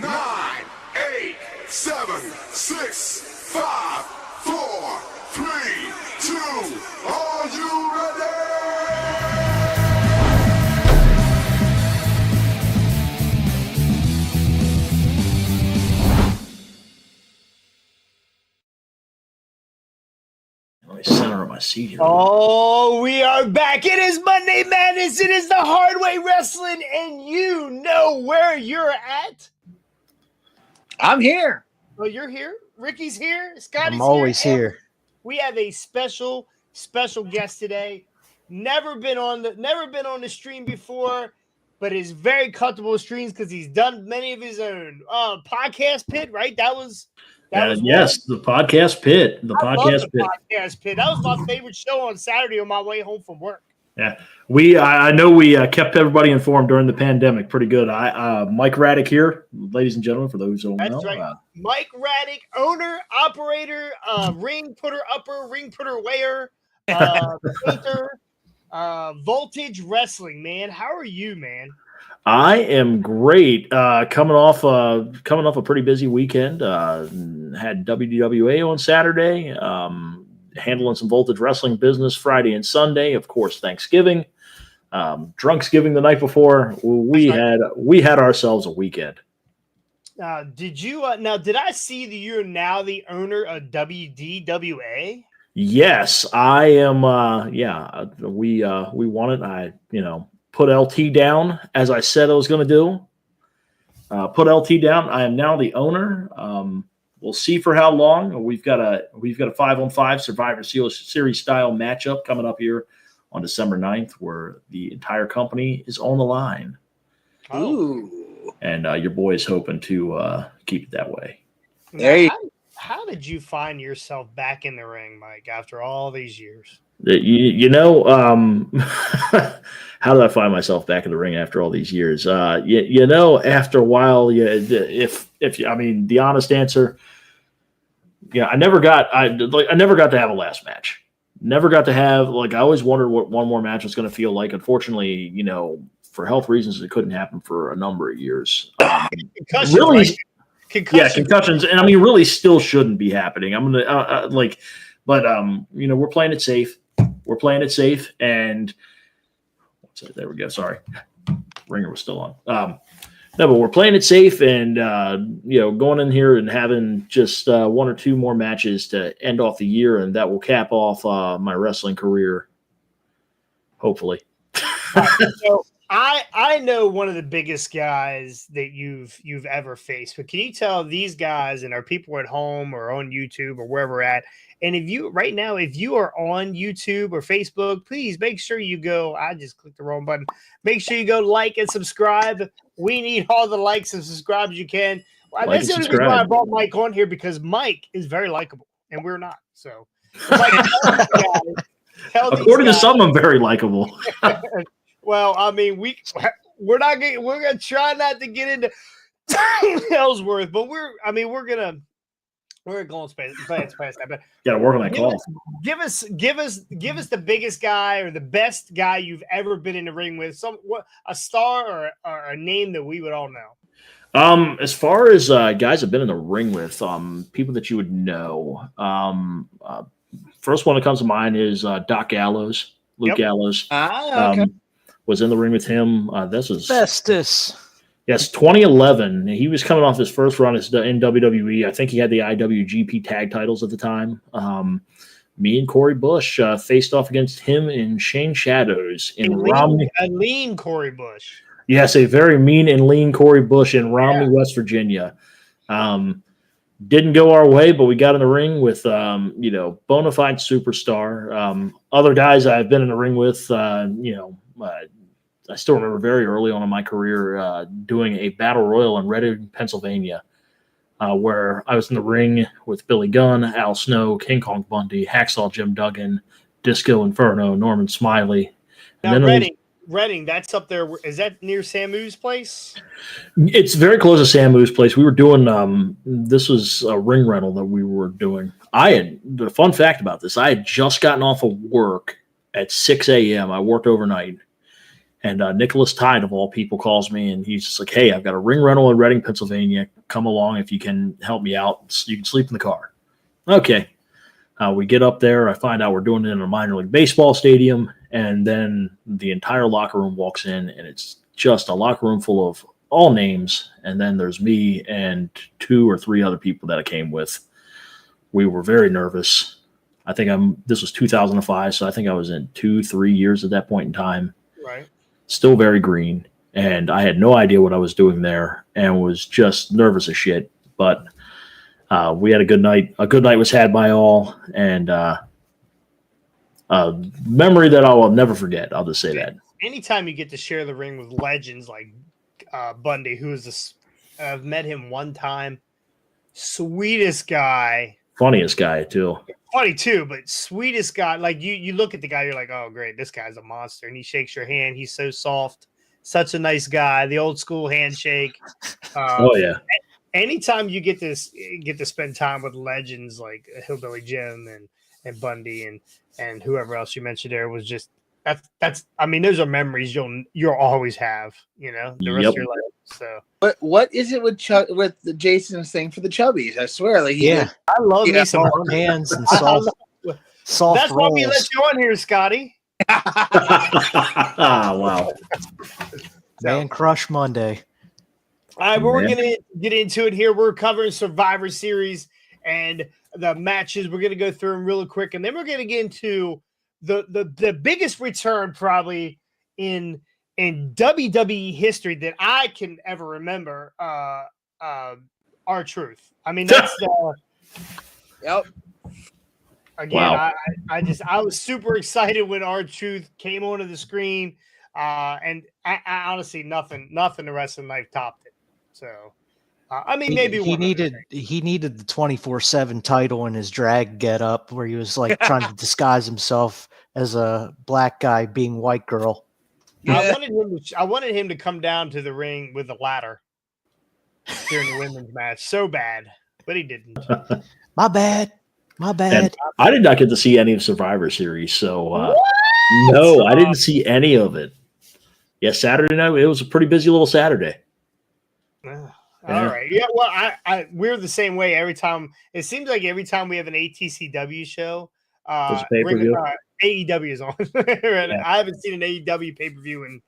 9, 8, 7, 6, 5, 4, 3, 2. Are you ready? Let me center on my seat here. Oh, we are back. It is Monday Madness. It is the Hard Way Wrestling, and you know where you're at. I'm here. Oh, you're here. Ricky's here. Scotty's I'm always here. We have a special guest today. Never been on the stream before, but is very comfortable with streams because he's done many of his own. Podcast Pit, right? That was yes, the podcast pit. Podcast pit. That was my favorite show on Saturday on my way home from work. Yeah, I know we kept everybody informed during the pandemic pretty good. Mike Radick here, ladies and gentlemen, for those who don't know. That's right. Mike Radick, owner, operator, ring putter upper, ring putter wearer, painter, Voltage Wrestling, man. How are you, man? I am great. Coming off a pretty busy weekend. Had WDWA on Saturday. Handling some Voltage Wrestling business Friday and Sunday. Of course, Thanksgiving. Drunksgiving the night before. We had ourselves a weekend. Did you? Did I see that you're now the owner of WDWA? Yes, I am. We won it. I put LT down as I said I was going to do. Put LT down. I am now the owner. We'll see for how long. We've got a 5-on-5 Survivor Series style matchup coming up here on December 9th, where the entire company is on the line. Ooh. And your boy is hoping to keep it that way. How did you find yourself back in the ring, Mike, after all these years? How did I find myself back in the ring after all these years? After a while, the honest answer, I never got to have a last match. Never got to have, I always wondered what one more match was going to feel like. Unfortunately, for health reasons, it couldn't happen for a number of years. Concussions. Concussions, and really still shouldn't be happening. I'm gonna we're playing it safe. We're playing it safe, and there we go. Sorry, ringer was still on. No, but we're playing it safe, and going in here and having just one or two more matches to end off the year, and that will cap off my wrestling career, hopefully. So I know one of the biggest guys that you've ever faced, but can you tell these guys and our people at home or on YouTube or wherever we're at? And if you are on YouTube or Facebook, please make sure you go. I just clicked the wrong button. Make sure you go like and subscribe. We need all the likes and subscribes you can. That's the only reason why I brought Mike on here, because Mike is very likable and we're not. So, according to some, I'm very likable. Well, we're gonna try not to get into Ellsworth, but we're gonna go past that. But gotta work on that call. Give us the biggest guy or the best guy you've ever been in the ring with. A star or a name that we would all know. As far as guys I've been in the ring with, people that you would know. First one that comes to mind is Doc Gallows, Luke Gallows. Okay. Was in the ring with him. This was Festus. Yes, 2011. He was coming off his first run in WWE. I think he had the IWGP tag titles at the time. Me and Corey Bush faced off against him in Shane Shadows in Romney. A lean Corey Bush. Yes, a very mean and lean Corey Bush in Romney, West Virginia. Didn't go our way, but we got in the ring with, bona fide superstar. Other guys I've been in the ring with, I still remember very early on in my career doing a battle royal in Reading, Pennsylvania, where I was in the ring with Billy Gunn, Al Snow, King Kong Bundy, Hacksaw Jim Duggan, Disco Inferno, Norman Smiley. Now, Reading, that's up there. Is that near Samu's place? It's very close to Samu's place. We were doing this was a ring rental that we were doing. The fun fact about this, I had just gotten off of work at 6 a.m. I worked overnight. And Nicholas Tide, of all people, calls me, and he's just like, hey, I've got a ring rental in Reading, Pennsylvania. Come along if you can help me out. You can sleep in the car. Okay. We get up there. I find out we're doing it in a minor league baseball stadium, and then the entire locker room walks in, and it's just a locker room full of all names, and then there's me and 2 or 3 other people that I came with. We were very nervous. I think this was 2005, so I think I was in 2-3 years at that point in time. Right. Still very green, and I had no idea what I was doing there and was just nervous as shit. But we had a good night. A good night was had by all, and a memory that I will never forget. I'll just say that. Anytime you get to share the ring with legends like Bundy, who is this, I've met him one time. Sweetest guy. Funniest guy, too. Funny, too, but sweetest guy. Like, you look at the guy, you're like, oh, great, this guy's a monster. And he shakes your hand. He's so soft. Such a nice guy. The old school handshake. Oh, yeah. Anytime you get to spend time with legends like Hillbilly Jim and Bundy and whoever else you mentioned there, was just that's I mean, those are memories you'll always have, the rest of your life. So, but what is it with Jason's thing for the chubbies? I swear, like I love me some hard hands and soft That's why we let you on here, Scotty. Wow. Man Crush Monday. All right, we're going to get into it here. We're covering Survivor Series and the matches. We're going to go through them really quick, and then we're going to get into the biggest return probably in WWE history that I can ever remember. R-Truth. I mean, that's the. Yep. Again, wow. I was super excited when R-Truth came onto the screen, and I honestly nothing the rest of the night topped it. So, I mean, maybe he needed the 24/7 title in his drag getup, where he was like trying to disguise himself as a black guy being white girl. Yeah. I wanted him to come down to the ring with a ladder during the women's match so bad, but he didn't. My bad. And I did not get to see any of Survivor Series, so no, I didn't see any of it. Yeah, Saturday night, it was a pretty busy little Saturday. All right. Yeah, well, we're the same way every time. It seems like every time we have an ATCW show, AEW is on. Yeah. I haven't seen an AEW pay-per-view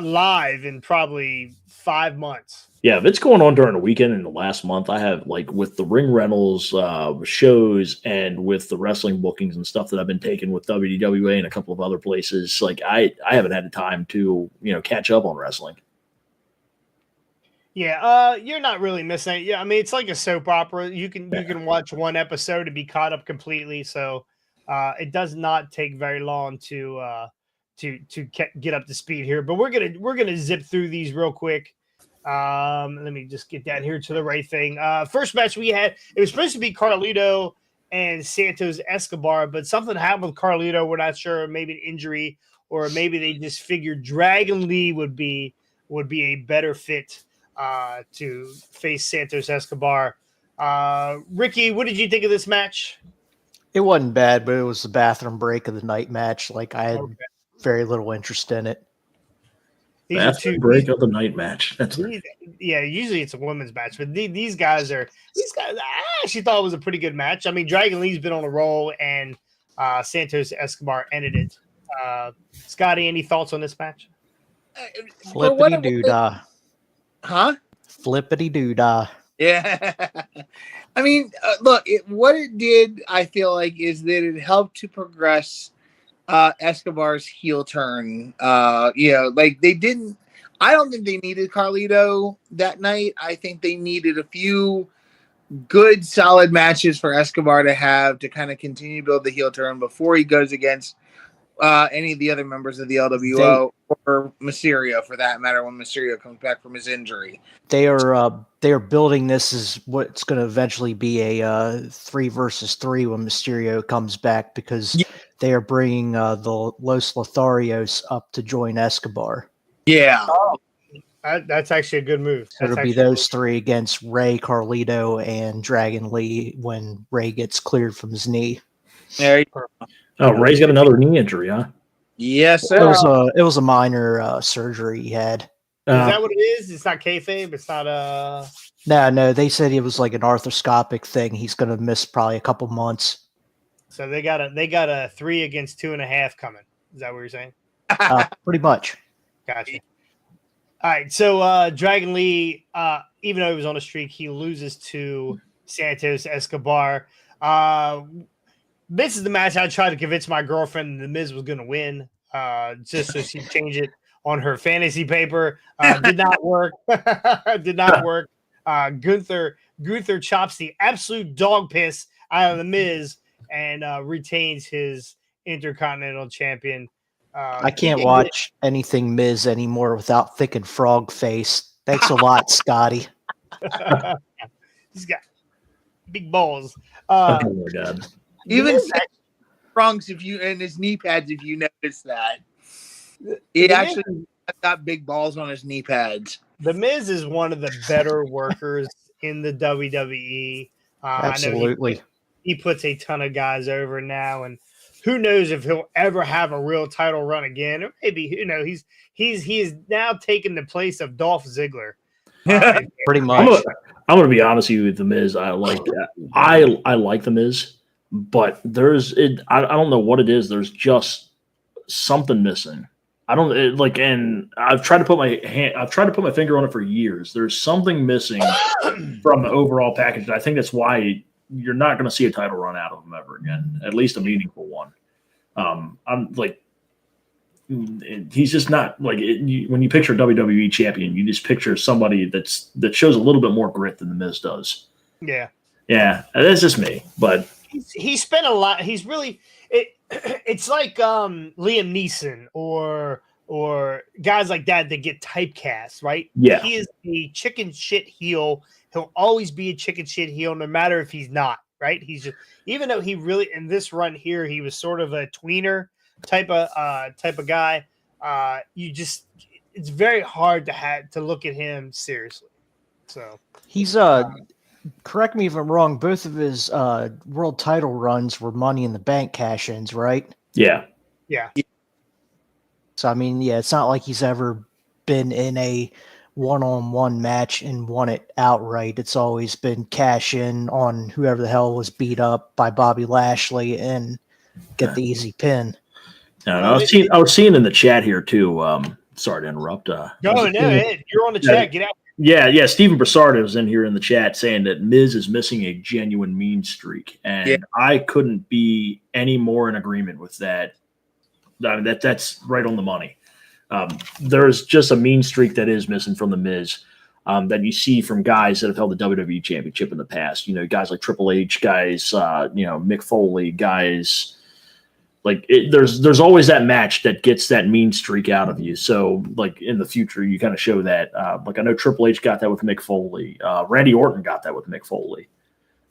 live in probably 5 months. Yeah, if it's going on during the weekend in the last month, I have, like, with the ring rentals, shows, and with the wrestling bookings and stuff that I've been taking with WWA and a couple of other places, like, I haven't had the time to, catch up on wrestling. Yeah, you're not really missing it. Yeah, I mean, it's like a soap opera. You can watch one episode and be caught up completely. So it does not take very long to get up to speed here. But we're gonna zip through these real quick. Let me just get down here to the right thing. First match we had, it was supposed to be Carlito and Santos Escobar, but something happened with Carlito. We're not sure, maybe an injury, or maybe they just figured Dragon Lee would be a better fit to face Santos Escobar. Ricky, what did you think of this match? It wasn't bad, but it was the bathroom break of the night match. Like, I had very little interest in it. Bathroom break of the night match. Usually it's a women's match, but these guys, I actually thought it was a pretty good match. I mean, Dragon Lee's been on a roll, and Santos Escobar ended it. Scotty, any thoughts on this match? Flippity-doo-dah. Huh? Flippity-doo-dah. Yeah. I mean, look, what it did, I feel like, is that it helped to progress Escobar's heel turn. Like, they didn't, I don't think they needed Carlito that night. I think they needed a few good, solid matches for Escobar to have to kind of continue to build the heel turn before he goes against any of the other members of the LWO or Mysterio, for that matter, when Mysterio comes back from his injury. They are building this as what's going to eventually be a 3 versus 3 when Mysterio comes back, because they are bringing the Los Lotharios up to join Escobar. Yeah. Oh, that's actually a good move. So it'll be those 3 against Ray, Carlito, and Dragon Lee when Ray gets cleared from his knee. There you Oh, Ray's got another knee injury, huh? Yes, It sir. was a minor surgery he had. Is that what it is? It's not kayfabe. It's not No, they said it was like an arthroscopic thing. He's going to miss probably a couple months. So they got a 3 against 2.5 coming. Is that what you're saying? Pretty much. Gotcha. All right. So Dragon Lee, even though he was on a streak, he loses to Santos Escobar. This is the match I tried to convince my girlfriend The Miz was going to win, just so she'd change it on her fantasy paper. Did not work. Did not work. Gunther chops the absolute dog piss out of The Miz and retains his Intercontinental Champion. I can't watch anything Miz anymore without thinking frog face. Thanks a lot, Scotty. He's got big balls. Oh my God. Even trunks, and his knee pads, if you notice that. He actually got big balls on his knee pads. The Miz is one of the better workers in the WWE. Absolutely. I know he puts a ton of guys over now, and who knows if he'll ever have a real title run again, or maybe he is now taking the place of Dolph Ziggler. Pretty much. I'm gonna be honest with you with The Miz. I like that. I like The Miz, but I don't know what it is. There's just something missing. And I've tried to put my finger on it for years. There's something missing from the overall package. I think that's why you're not going to see a title run out of him ever again, at least a meaningful one. I'm like, he's just not like when you picture a WWE champion, you just picture somebody that shows a little bit more grit than The Miz does. Yeah, that's just me. But he spent a lot. He's really it's like Liam Neeson or guys like that get typecast, right? Yeah, he is a chicken shit heel. He'll always be a chicken shit heel, no matter if he's not, right? He's just, even though he really in this run here, he was sort of a tweener type of guy. It's very hard to look at him seriously. So he's correct me if I'm wrong, both of his world title runs were Money in the Bank cash-ins, right? Yeah. So I mean, it's not like he's ever been in a one-on-one match and won it outright. It's always been cash in on whoever the hell was beat up by Bobby Lashley and get the easy pin. I was seeing in the chat here too. Sorry to interrupt. No, you're on the chat. Get out. Yeah. Stephen Broussard was in here in the chat saying that Miz is missing a genuine mean streak, and I couldn't be any more in agreement with that. I mean, that's right on the money. There's just a mean streak that is missing from the Miz that you see from guys that have held the WWE Championship in the past. You know, guys like Triple H, guys, Mick Foley, guys. Like there's always that match that gets that mean streak out of you. So like in the future, you kind of show that. Like I know Triple H got that with Mick Foley. Randy Orton got that with Mick Foley.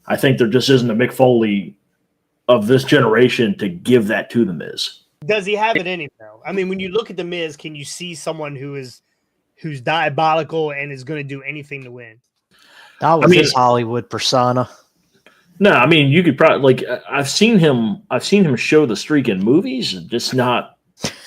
I think there just isn't a Mick Foley of this generation to give that to the Miz. Does he have it in him though? I mean, when you look at the Miz, can you see someone who's diabolical and is going to do anything to win? Not with his Hollywood persona. No, I mean you could probably I've seen him show the streak in movies, just not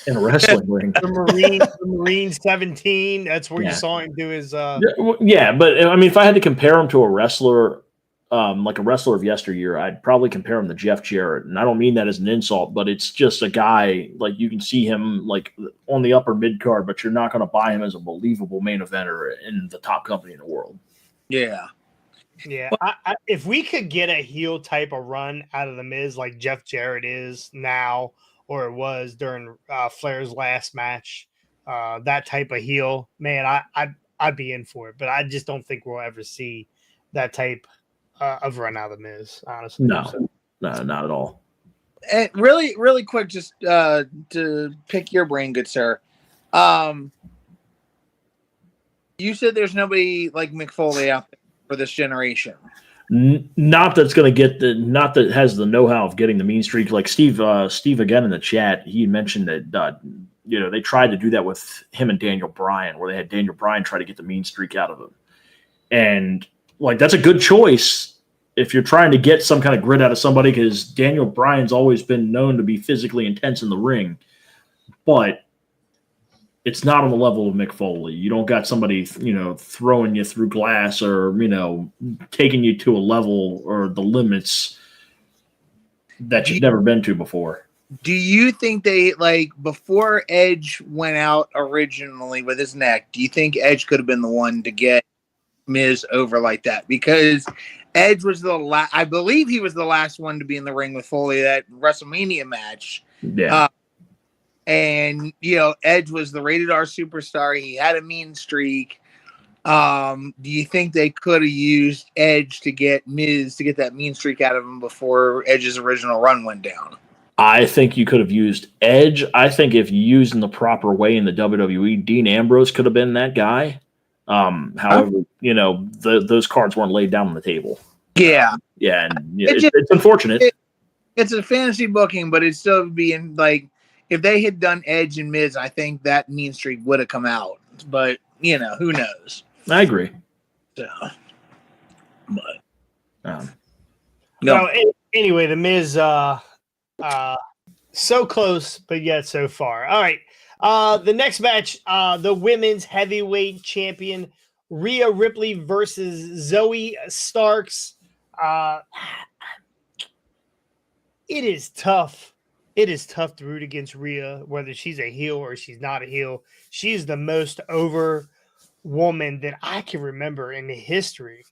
in a wrestling ring. The Marine 17. That's where you saw him do his. Yeah, but I mean, if I had to compare him to a wrestler. Like a wrestler of yesteryear, I'd probably compare him to Jeff Jarrett. And I don't mean that as an insult, but it's just a guy, like you can see him like on the upper mid card, but you're not going to buy him as a believable main eventer in the top company in the world. Yeah. Yeah. If we could get a heel type of run out of the Miz, like Jeff Jarrett is now, or it was during Flair's last match, that type of heel, man, I'd be in for it, but I just don't think we'll ever see that type of run out of the Miz, honestly. No, not at all. And really, really quick, just to pick your brain, good sir. You said there's nobody like Mick Foley out there for this generation. Not that's going to get not that has the know-how of getting the mean streak. Like Steve again in the chat, he mentioned that they tried to do that with him and Daniel Bryan, where they had Daniel Bryan try to get the mean streak out of him, and like that's a good choice if you're trying to get some kind of grit out of somebody, because Daniel Bryan's always been known to be physically intense in the ring. but it's not on the level of Mick Foley. You don't got somebody, throwing you through glass or, taking you to a level or the limits that you've never been to before. Do you think they, like, before Edge went out originally with his neck, do you think Edge could have been the one to get Miz over like that? Because Edge was I believe he was the last one to be in the ring with Foley, that WrestleMania match. Yeah. And, Edge was the rated R superstar. He had a mean streak. Do you think they could have used Edge to get Miz to get that mean streak out of him before Edge's original run went down? I think you could have used Edge. I think if used in the proper way in the WWE, Dean Ambrose could have been that guy. However, those cards weren't laid down on the table. Yeah. Yeah, and it's unfortunate. It's a fantasy booking, but it'd still be like, if they had done Edge and Miz, I think that mean streak would have come out. But, who knows? I agree. So, but no. Anyway, the Miz so close, but yet so far. All right. The next match, the women's heavyweight champion Rhea Ripley versus Zoe Starks. It is tough. It is tough to root against Rhea, whether she's a heel or she's not a heel. She's the most over woman that I can remember in history,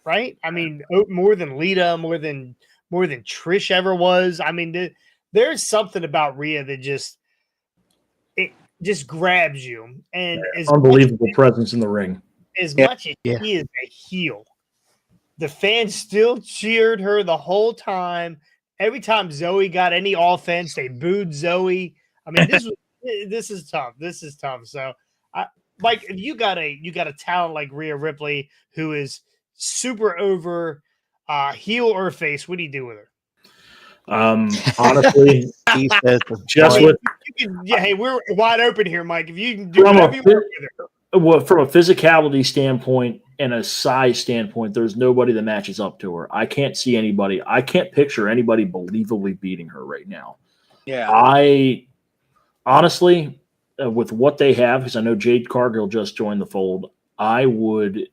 right? I mean, more than Lita, more than Trish ever was. I mean, there's something about Rhea that just grabs you. And unbelievable presence in the ring. As much as she is a heel, the fans still cheered her the whole time. Every time Zoe got any offense, they booed Zoe. I mean, this is tough. This is tough. So, Mike, if you got a talent like Rhea Ripley who is super over, heel or face, what do you do with her? Honestly, hey, we're wide open here, Mike. If you can do whatever you want with her. Well, from a physicality standpoint and a size standpoint, there's nobody that matches up to her. I can't see anybody. I can't picture anybody believably beating her right now. Yeah. I honestly, with what they have, because I know Jade Cargill just joined the fold, I would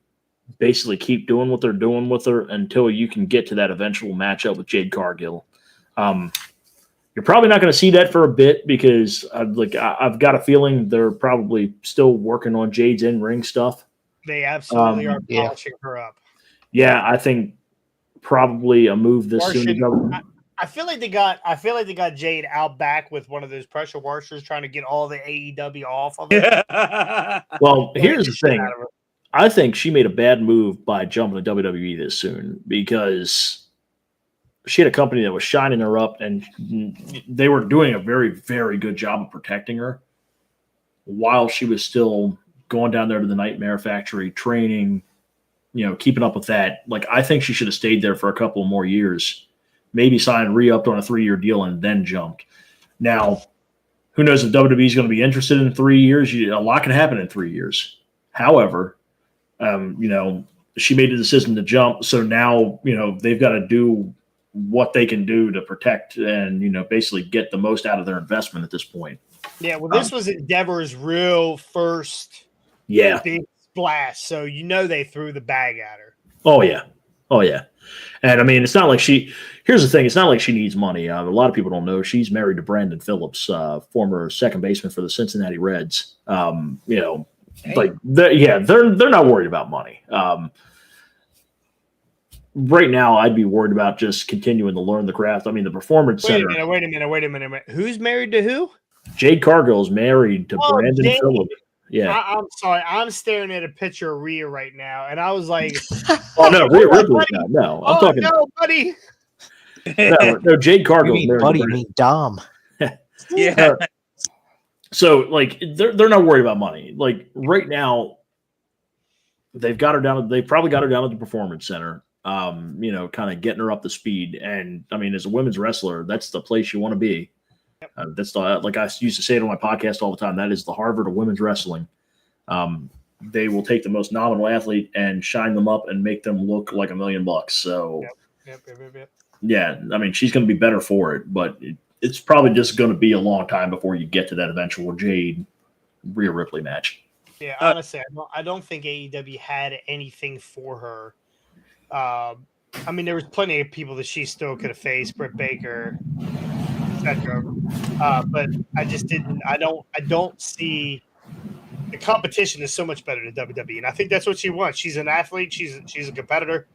basically keep doing what they're doing with her until you can get to that eventual matchup with Jade Cargill. You're probably not going to see that for a bit because I've got a feeling they're probably still working on Jade's in-ring stuff. They absolutely are polishing her up. Yeah, I think probably a move this soon. I feel like they got Jade out back with one of those pressure washers trying to get all the AEW off of it. Well, here's the thing. I think she made a bad move by jumping to WWE this soon because she had a company that was shining her up and they were doing a very, very good job of protecting her while she was still going down there to the Nightmare Factory, training, keeping up with that. Like, I think she should have stayed there for a couple more years, maybe signed re-upped on a 3-year deal and then jumped. Now, who knows if WWE is going to be interested in 3 years? A lot can happen in 3 years. However, she made a decision to jump. So now, they've got to do what they can do to protect and, basically get the most out of their investment at this point. Yeah, well, this was Endeavor's real first big splash. So, they threw the bag at her. Oh, yeah. And, I mean, it's not like here's the thing. It's not like she needs money. A lot of people don't know she's married to Brandon Phillips, former second baseman for the Cincinnati Reds. They're not worried about money. Right now, I'd be worried about just continuing to learn the craft. I mean, the Performance Center. Wait a minute. Who's married to who? Jade Cargill is married to Brandon Phillips. Yeah. I'm sorry. I'm staring at a picture of Rhea right now, and I was like, "Oh no, Rhea Ripley's not. No, I'm talking. No, buddy. No, Jade Cargill. You mean buddy? You mean Dom? Yeah. So, they're not worried about money. Like right now, they've got her down. They probably got her down at the Performance Center. Kind of getting her up to speed. And I mean, as a women's wrestler, that's the place you want to be. That's like I used to say it on my podcast all the time. That is the Harvard of women's wrestling. They will take the most nominal athlete and shine them up and make them look like $1 million. So, Yep. yeah, I mean, she's going to be better for it. But it's probably just going to be a long time before you get to that eventual Jade Rhea Ripley match. Yeah, honestly, I don't think AEW had anything for her. I mean, there was plenty of people that she still could have faced, Britt Baker, etc. But I just didn't. I don't see the competition is so much better than WWE, and I think that's what she wants. She's an athlete. She's a competitor,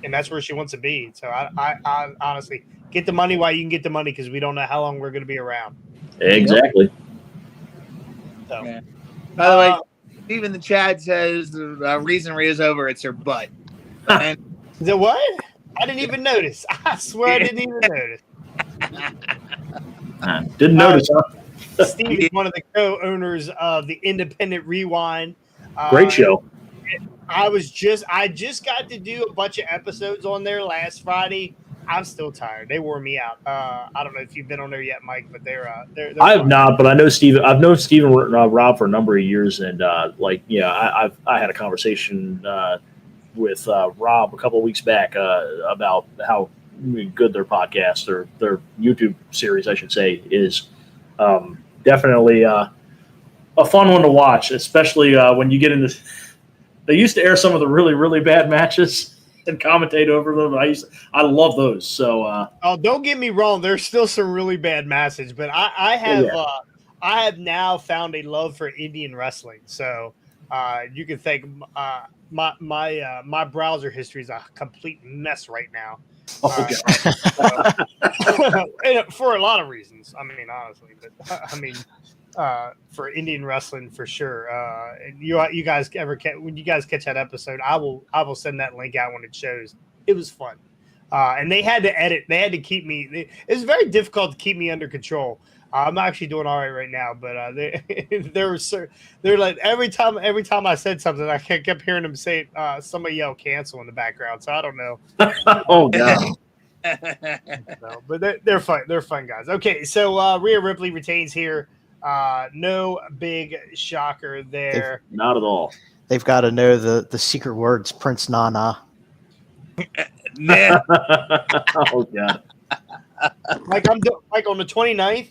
and that's where she wants to be. So I honestly get the money while you can get the money because we don't know how long we're going to be around. Exactly. So, Yeah. By the way, Steve in the chat says the reason Rhea's over, it's her butt. And the what? I didn't even notice. I swear I didn't even notice. Didn't notice, huh? Steve is one of the co-owners of the Independent Rewind. Great show. I just got to do a bunch of episodes on there last Friday. I'm still tired. They wore me out. I don't know if you've been on there yet, Mike, but they're I have not, but I know Steven. I've known Steven Rob for a number of years, and I had a conversation with Rob a couple of weeks back about how good their podcast or their YouTube series, I should say, is. Definitely a fun one to watch, especially when you get into. They used to air some of the really, really bad matches and commentate over them. I love those. So, don't get me wrong. There's still some really bad matches, but I have now found a love for Indian wrestling. So you can thank my browser history is a complete mess right now. For a lot of reasons. I mean, honestly, but I mean, for Indian wrestling for sure. You guys when you guys catch that episode, I will send that link out when it shows. It was fun, and they had to edit. They had to keep me. It was very difficult to keep me under control. I'm actually doing all right now, but they're like every time I said something, I kept hearing them say somebody yell cancel in the background. So I don't know. Oh god. But they're fun. They're fun guys. Okay, so Rhea Ripley retains here. No big shocker there. Not at all. They've got to know the secret words, Prince Nana. Oh god. Like on the 29th.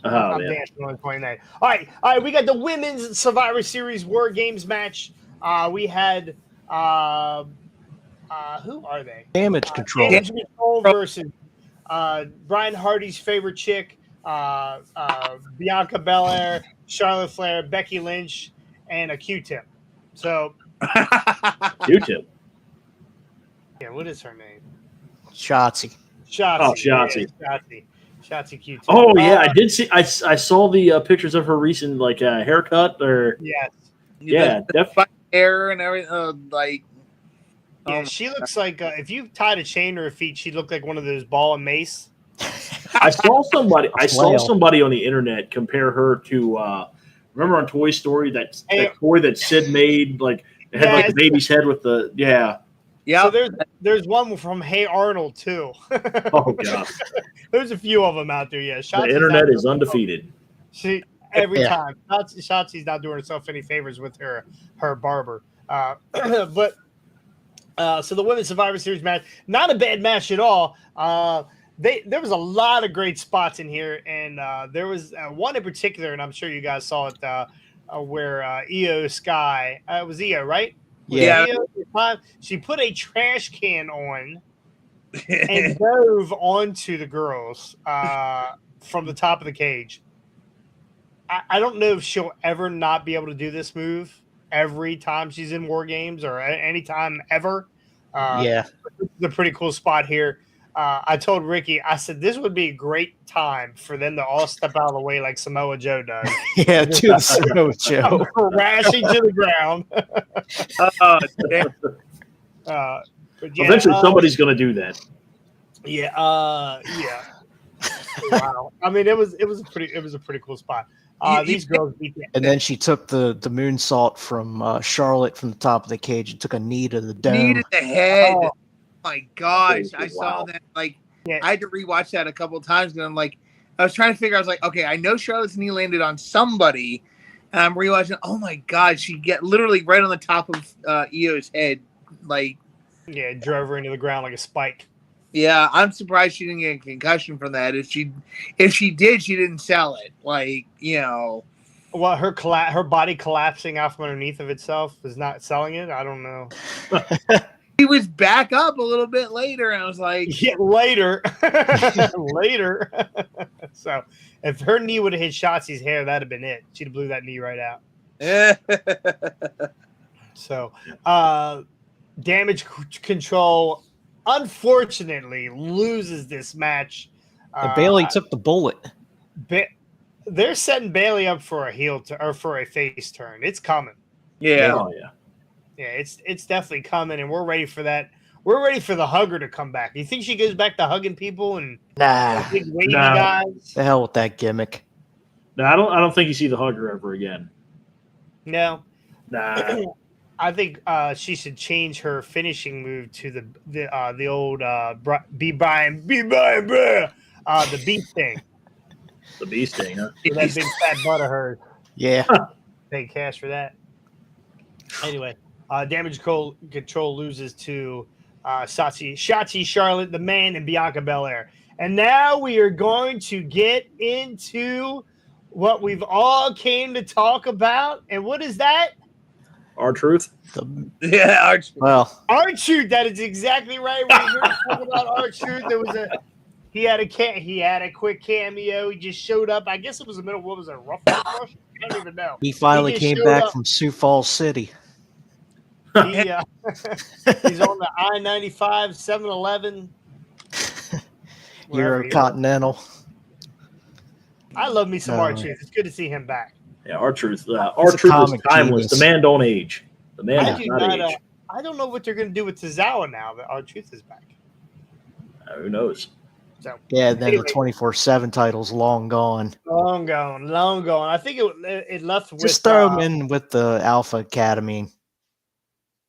I'm yeah. dancing on the 29th. All right. We got the Women's Survivor Series War Games match. We had who are they? Damage Control. Damage Control versus Brian Hardy's favorite chick, Bianca Belair, Charlotte Flair, Becky Lynch, and a Q-Tip. So Q-Tip. Yeah, what is her name? Shotzi. Oh, Shotzi. Yeah, Shotzi Q-Tip. Oh yeah, I did see. I saw the pictures of her recent haircut or. Yes. Yeah, definitely hair and everything. Yeah, she looks like if you tied a chain to her feet, she'd look like one of those ball and mace. I saw somebody on the internet compare her to remember on Toy Story that toy that Sid made, like it had like the baby's head with the Yeah. So there's one from Hey Arnold too. Oh god. There's a few of them out there. Yeah, the internet is undefeated. She every time. Shotzi's not doing herself any favors with her barber. But so the Women's Survivor Series match, not a bad match at all. There was a lot of great spots in here, and there was one in particular, and I'm sure you guys saw it, where Io Sky, it was Io, right? Yeah. She put a trash can on and dove onto the girls from the top of the cage. I don't know if she'll ever not be able to do this move every time she's in War Games or any time ever. It's a pretty cool spot here. I told Ricky, I said, this would be a great time for them to all step out of the way like Samoa Joe does. Yeah, to the Samoa Joe. Crashing to the ground. Eventually somebody's going to do that. Yeah. Wow. I mean, it was a pretty cool spot. These girls beat that. And then she took the moonsault from Charlotte from the top of the cage and took a knee to the dome. Knee to the head. Oh my gosh. I saw that. I had to rewatch that a couple of times, and I'm like, I was trying to figure, I was like, okay, I know Charlotte's knee landed on somebody, and I'm rewatching, oh my god, she get literally right on the top of Io's head. Like, drove her into the ground like a spike. Yeah, I'm surprised she didn't get a concussion from that. If she did, she didn't sell it. Like, Well, her body collapsing out from underneath of itself is not selling it. I don't know. he was back up a little bit later, and I was like, Yeah, later. Later. So if her knee would have hit Shotzi's hair, that'd have been it. She'd have blew that knee right out. So Damage Control unfortunately loses this match. Bailey took the bullet. They're setting Bailey up for a heel or for a face turn. It's coming. yeah. Oh yeah. Yeah, it's definitely coming, and we're ready for that. We're ready for the hugger to come back. You think she goes back to hugging people and Nah, big wavy Nah. guys? the hell with that gimmick. No, I don't think you see the hugger ever again. No. Nah. I think she should change her finishing move to the old be buying bruh, the beast thing. The bee sting, huh? With that big fat butt of hers. Yeah. Pay cash for that. Anyway, Damage Control loses to Shotzi, Charlotte, the Man, and Bianca Belair. And now we are going to get into what we've all came to talk about. And what is that? R-Truth. Yeah. Well, R-Truth. That is exactly right. We were talking about R-Truth. There was he had a quick cameo. He just showed up. I guess it was the middle. What was it? Rough Rush? I don't even know. he finally just came showed back up. from Sioux Falls City. He's on the I-95, 7-Eleven. Euro Continental. I love me some No. R-Truth. It's good to see him back. Yeah, R-Truth. R-Truth is comic timeless. genius. The man don't age. The man I does do not not. age. I don't know what they're going to do with Tozawa now that R-Truth is back. Who knows? So Yeah, then anyway, the 24/7 title's long gone. long gone. I think it left with. Just throw him in with the Alpha Academy.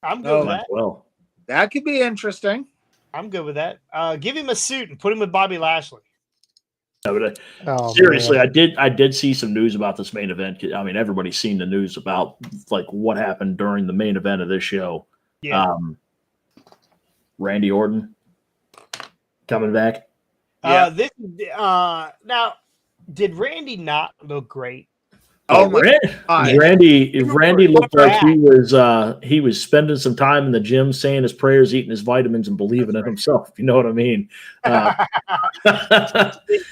I'm good Oh, with Might that. as well. That could be interesting. I'm good with that. Give him a suit and put him with Bobby Lashley. No, but, Oh, seriously, man. I did see some news about this main event. I mean, everybody's seen the news about like what happened during the main event of this show. Yeah. Randy Orton coming back. Yeah. Now, did Randy not look great? Oh my Ran- God. Randy looked like he was spending some time in the gym, saying his prayers, eating his vitamins, and believing in himself. If you know what I mean.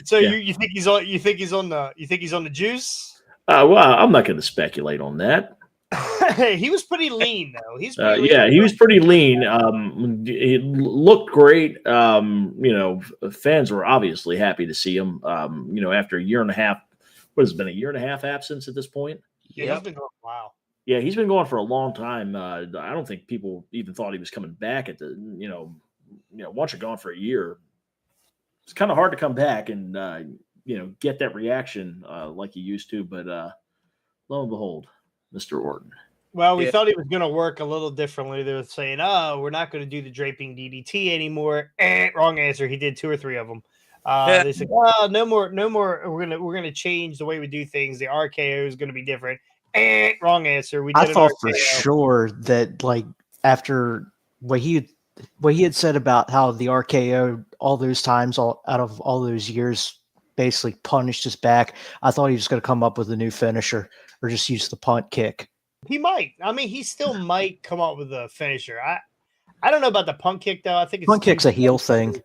So Yeah. you think he's on? You think he's on the juice? Well, I'm not going to speculate on that. He was pretty lean though. He's pretty lean. Yeah, he was pretty lean. It looked great. Fans were obviously happy to see him. After a year and a half, what has it been, a year and a half absence at this point? Yeah, he's been going. Wow. Yeah, he's been going for a long time. I don't think people even thought he was coming back at the. Once you're gone for a year, it's kind of hard to come back and get that reaction like you used to. But lo and behold, Mr. Orton. Well, we Yeah. thought he was going to work a little differently. They were saying, "Oh, we're not going to do the draping DDT anymore." Wrong answer. He did 2 or 3 of them. They said, "Oh, no more. We're gonna change the way we do things. The RKO is going to be different." Wrong answer. We did I an thought for RKO. sure that like after what he had said about how the RKO all those times, out of all those years, basically punished his back. I thought he was going to come up with a new finisher or just use the punt kick. He might. I mean, he still might come up with a finisher. I don't know about the punt kick though. I think it's Punt kick's a heel thing.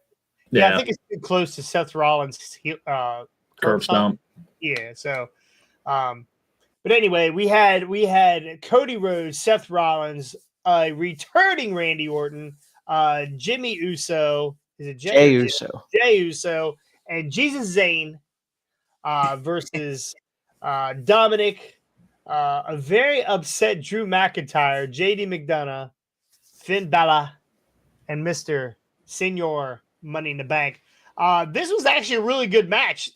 Yeah, I think it's too close to Seth Rollins' curb stomp. Yeah. So, but anyway, we had Cody Rhodes, Seth Rollins, returning Randy Orton, Jimmy Uso. Is it Jey Uso. Jey Uso and Jesus Zayn versus Dominic. A very upset Drew McIntyre, JD McDonough, Finn Balor, and Mr. Senior Money in the Bank. This was actually a really good match.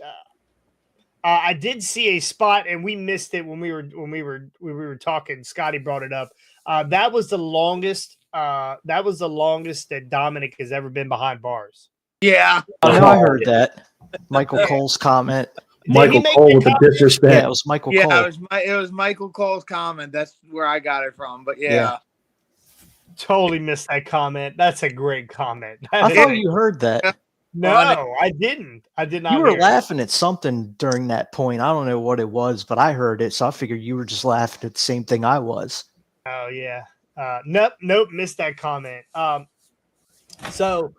I did see a spot, and we missed it when we were talking. Scotty brought it up. That was the longest. That was the longest that Dominic has ever been behind bars. Yeah. I heard that. Michael Cole's comment. Michael make Cole the with the comment? disrespect. Yeah, it was Michael Cole. It was Michael Cole's comment. That's where I got it from. But yeah. Totally missed that comment. That's a great comment. I thought you heard that. No, I didn't. I did not. You were hear it. laughing at something during that point. I don't know what it was, but I heard it, so I figured you were just laughing at the same thing I was. Oh yeah. Nope. Missed that comment. So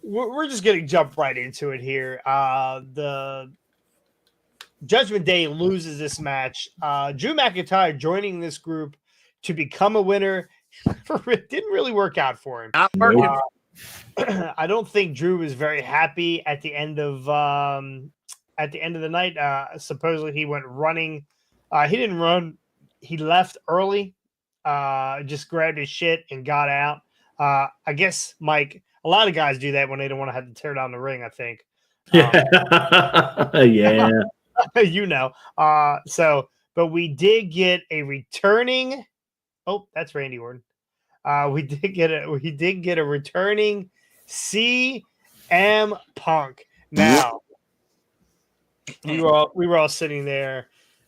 we're just gonna jump right into it here. The Judgment Day loses this match. Drew McIntyre joining this group to become a winner. It didn't really work out for him. Not working. I don't think Drew was very happy at the end of the night. Supposedly he went running. He didn't run. He left early. Just grabbed his shit and got out. I guess, Mike, a lot of guys do that when they don't want to have to tear down the ring, I think. Yeah. You know. But we did get a returning. Oh, that's Randy Orton. We did get a returning CM Punk. Now, we were all sitting there.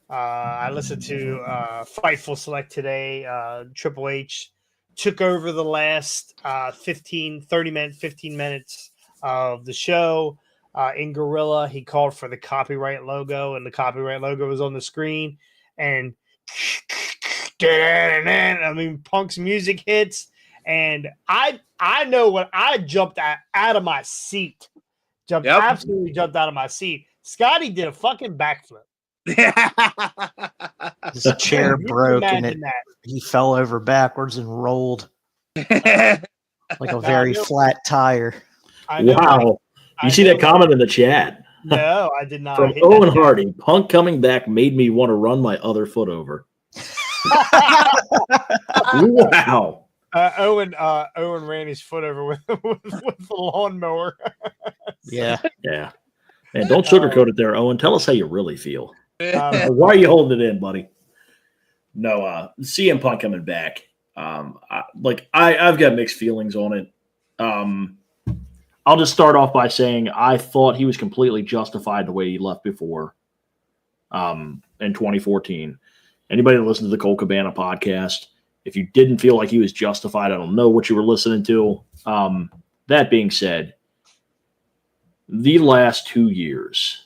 I listened to Fightful Select today. Triple H took over the last 15 minutes of the show. In Gorilla, he called for the copyright logo, and the copyright logo was on the screen. And I mean, Punk's music hits, and I know what I jumped out of my seat. Absolutely jumped out of my seat. Scotty did a fucking backflip. His chair broke and he fell over backwards and rolled like a very flat tire. Wow. You see that comment in the chat? No, I did not. From Owen Hardy, Punk coming back made me want to run my other foot over. Wow. Owen ran his foot over with the lawnmower. Yeah. And don't sugarcoat it there, Owen. Tell us how you really feel. Why are you holding it in, buddy? No, CM Punk coming back. I've got mixed feelings on it. I'll just start off by saying I thought he was completely justified the way he left before in 2014. Anybody that listened to the Cole Cabana podcast, if you didn't feel like he was justified, I don't know what you were listening to. That being said, the last 2 years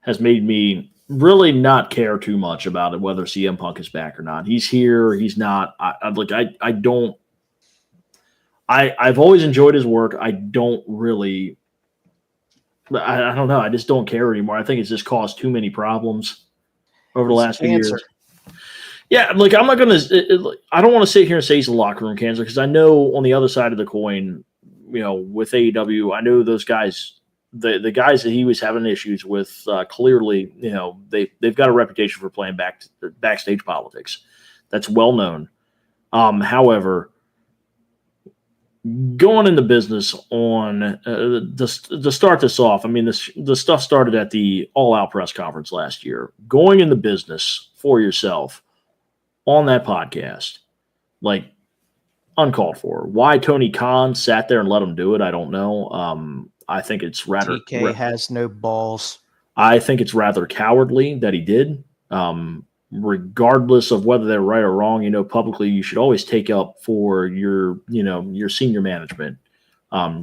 has made me really not care too much about it, whether CM Punk is back or not. He's here. He's not. I've always enjoyed his work. I don't really. I don't know. I just don't care anymore. I think it's just caused too many problems over the last few years. Yeah, I'm not going to – I don't want to sit here and say he's a locker room cancer because I know on the other side of the coin, with AEW, I know those guys, the guys that he was having issues with, clearly, they've got a reputation for playing backstage politics. That's well known. However, going into business on to start this off, I mean, the stuff started at the All Out press conference last year. Going into business for yourself on that podcast, uncalled for. Why Tony Khan sat there and let him do it, I don't know. I think it's rather TK has no balls. I think it's rather cowardly that he did. Regardless of whether they're right or wrong, publicly you should always take up for your senior management.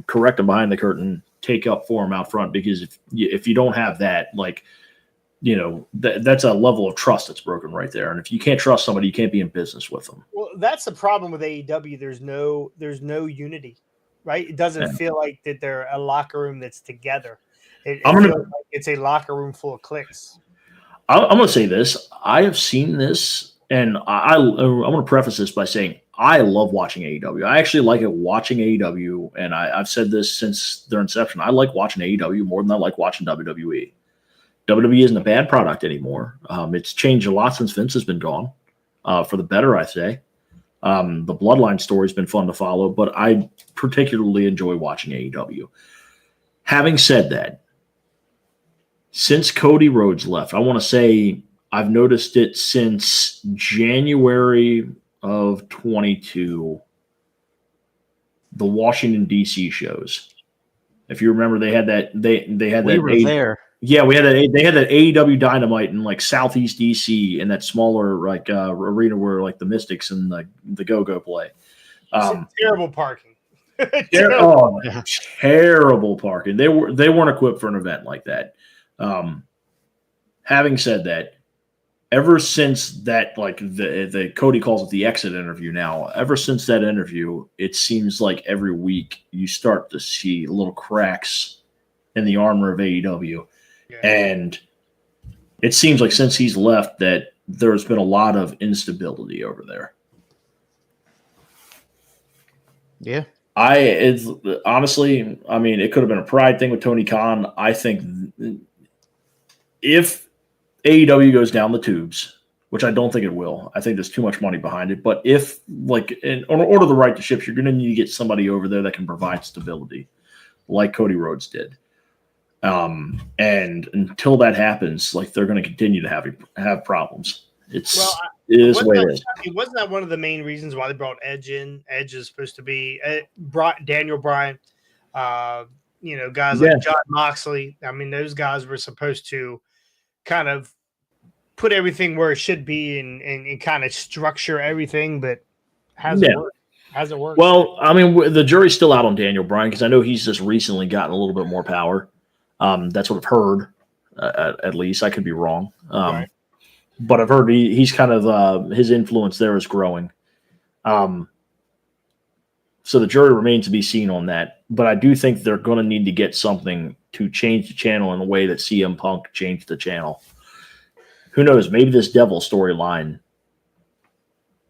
Correct them behind the curtain, take up for them out front, because if you don't have that, that's a level of trust that's broken right there. And if you can't trust somebody, you can't be in business with them. Well, that's the problem with AEW. There's no unity, right? It doesn't feel like that they're a locker room that's together. It feels like it's a locker room full of cliques. I'm going to say this. I have seen this, and I'm going to preface this by saying I love watching AEW. I actually like it watching AEW, and I've said this since their inception. I like watching AEW more than I like watching WWE. WWE isn't a bad product anymore. It's changed a lot since Vince has been gone, for the better, I say. The Bloodline story's been fun to follow, but I particularly enjoy watching AEW. Having said that, since Cody Rhodes left, I want to say I've noticed it since January of 22, the Washington, D.C. shows. If you remember, they had that. We were there. Yeah, we had that. They had that AEW Dynamite in Southeast DC in that smaller arena where the Mystics and the Go-Go play. Terrible parking. Oh, terrible parking. They weren't equipped for an event like that. Having said that, ever since that, like the Cody calls it the exit interview now, ever since that interview, it seems like every week you start to see little cracks in the armor of AEW. Yeah. And it seems like since he's left that there's been a lot of instability over there. Yeah. Honestly, I mean, it could have been a pride thing with Tony Khan. I think if AEW goes down the tubes, which I don't think it will, I think there's too much money behind it. But if, like, in order to right the ships, you're going to need to get somebody over there that can provide stability, like Cody Rhodes did. And until that happens, like, they're going to continue to have problems. It is the way it is. I mean, wasn't that one of the main reasons why they brought Edge in? Edge is supposed to be Daniel Bryan, guys like John Moxley. I mean, those guys were supposed to kind of put everything where it should be and kind of structure everything, but hasn't worked. Well, I mean, the jury's still out on Daniel Bryan because I know he's just recently gotten a little bit more power. That's what I've heard, at least. I could be wrong. Right. But I've heard he's kind of his influence there is growing. So the jury remains to be seen on that. But I do think they're going to need to get something to change the channel in the way that CM Punk changed the channel. Who knows? Maybe this Devil storyline.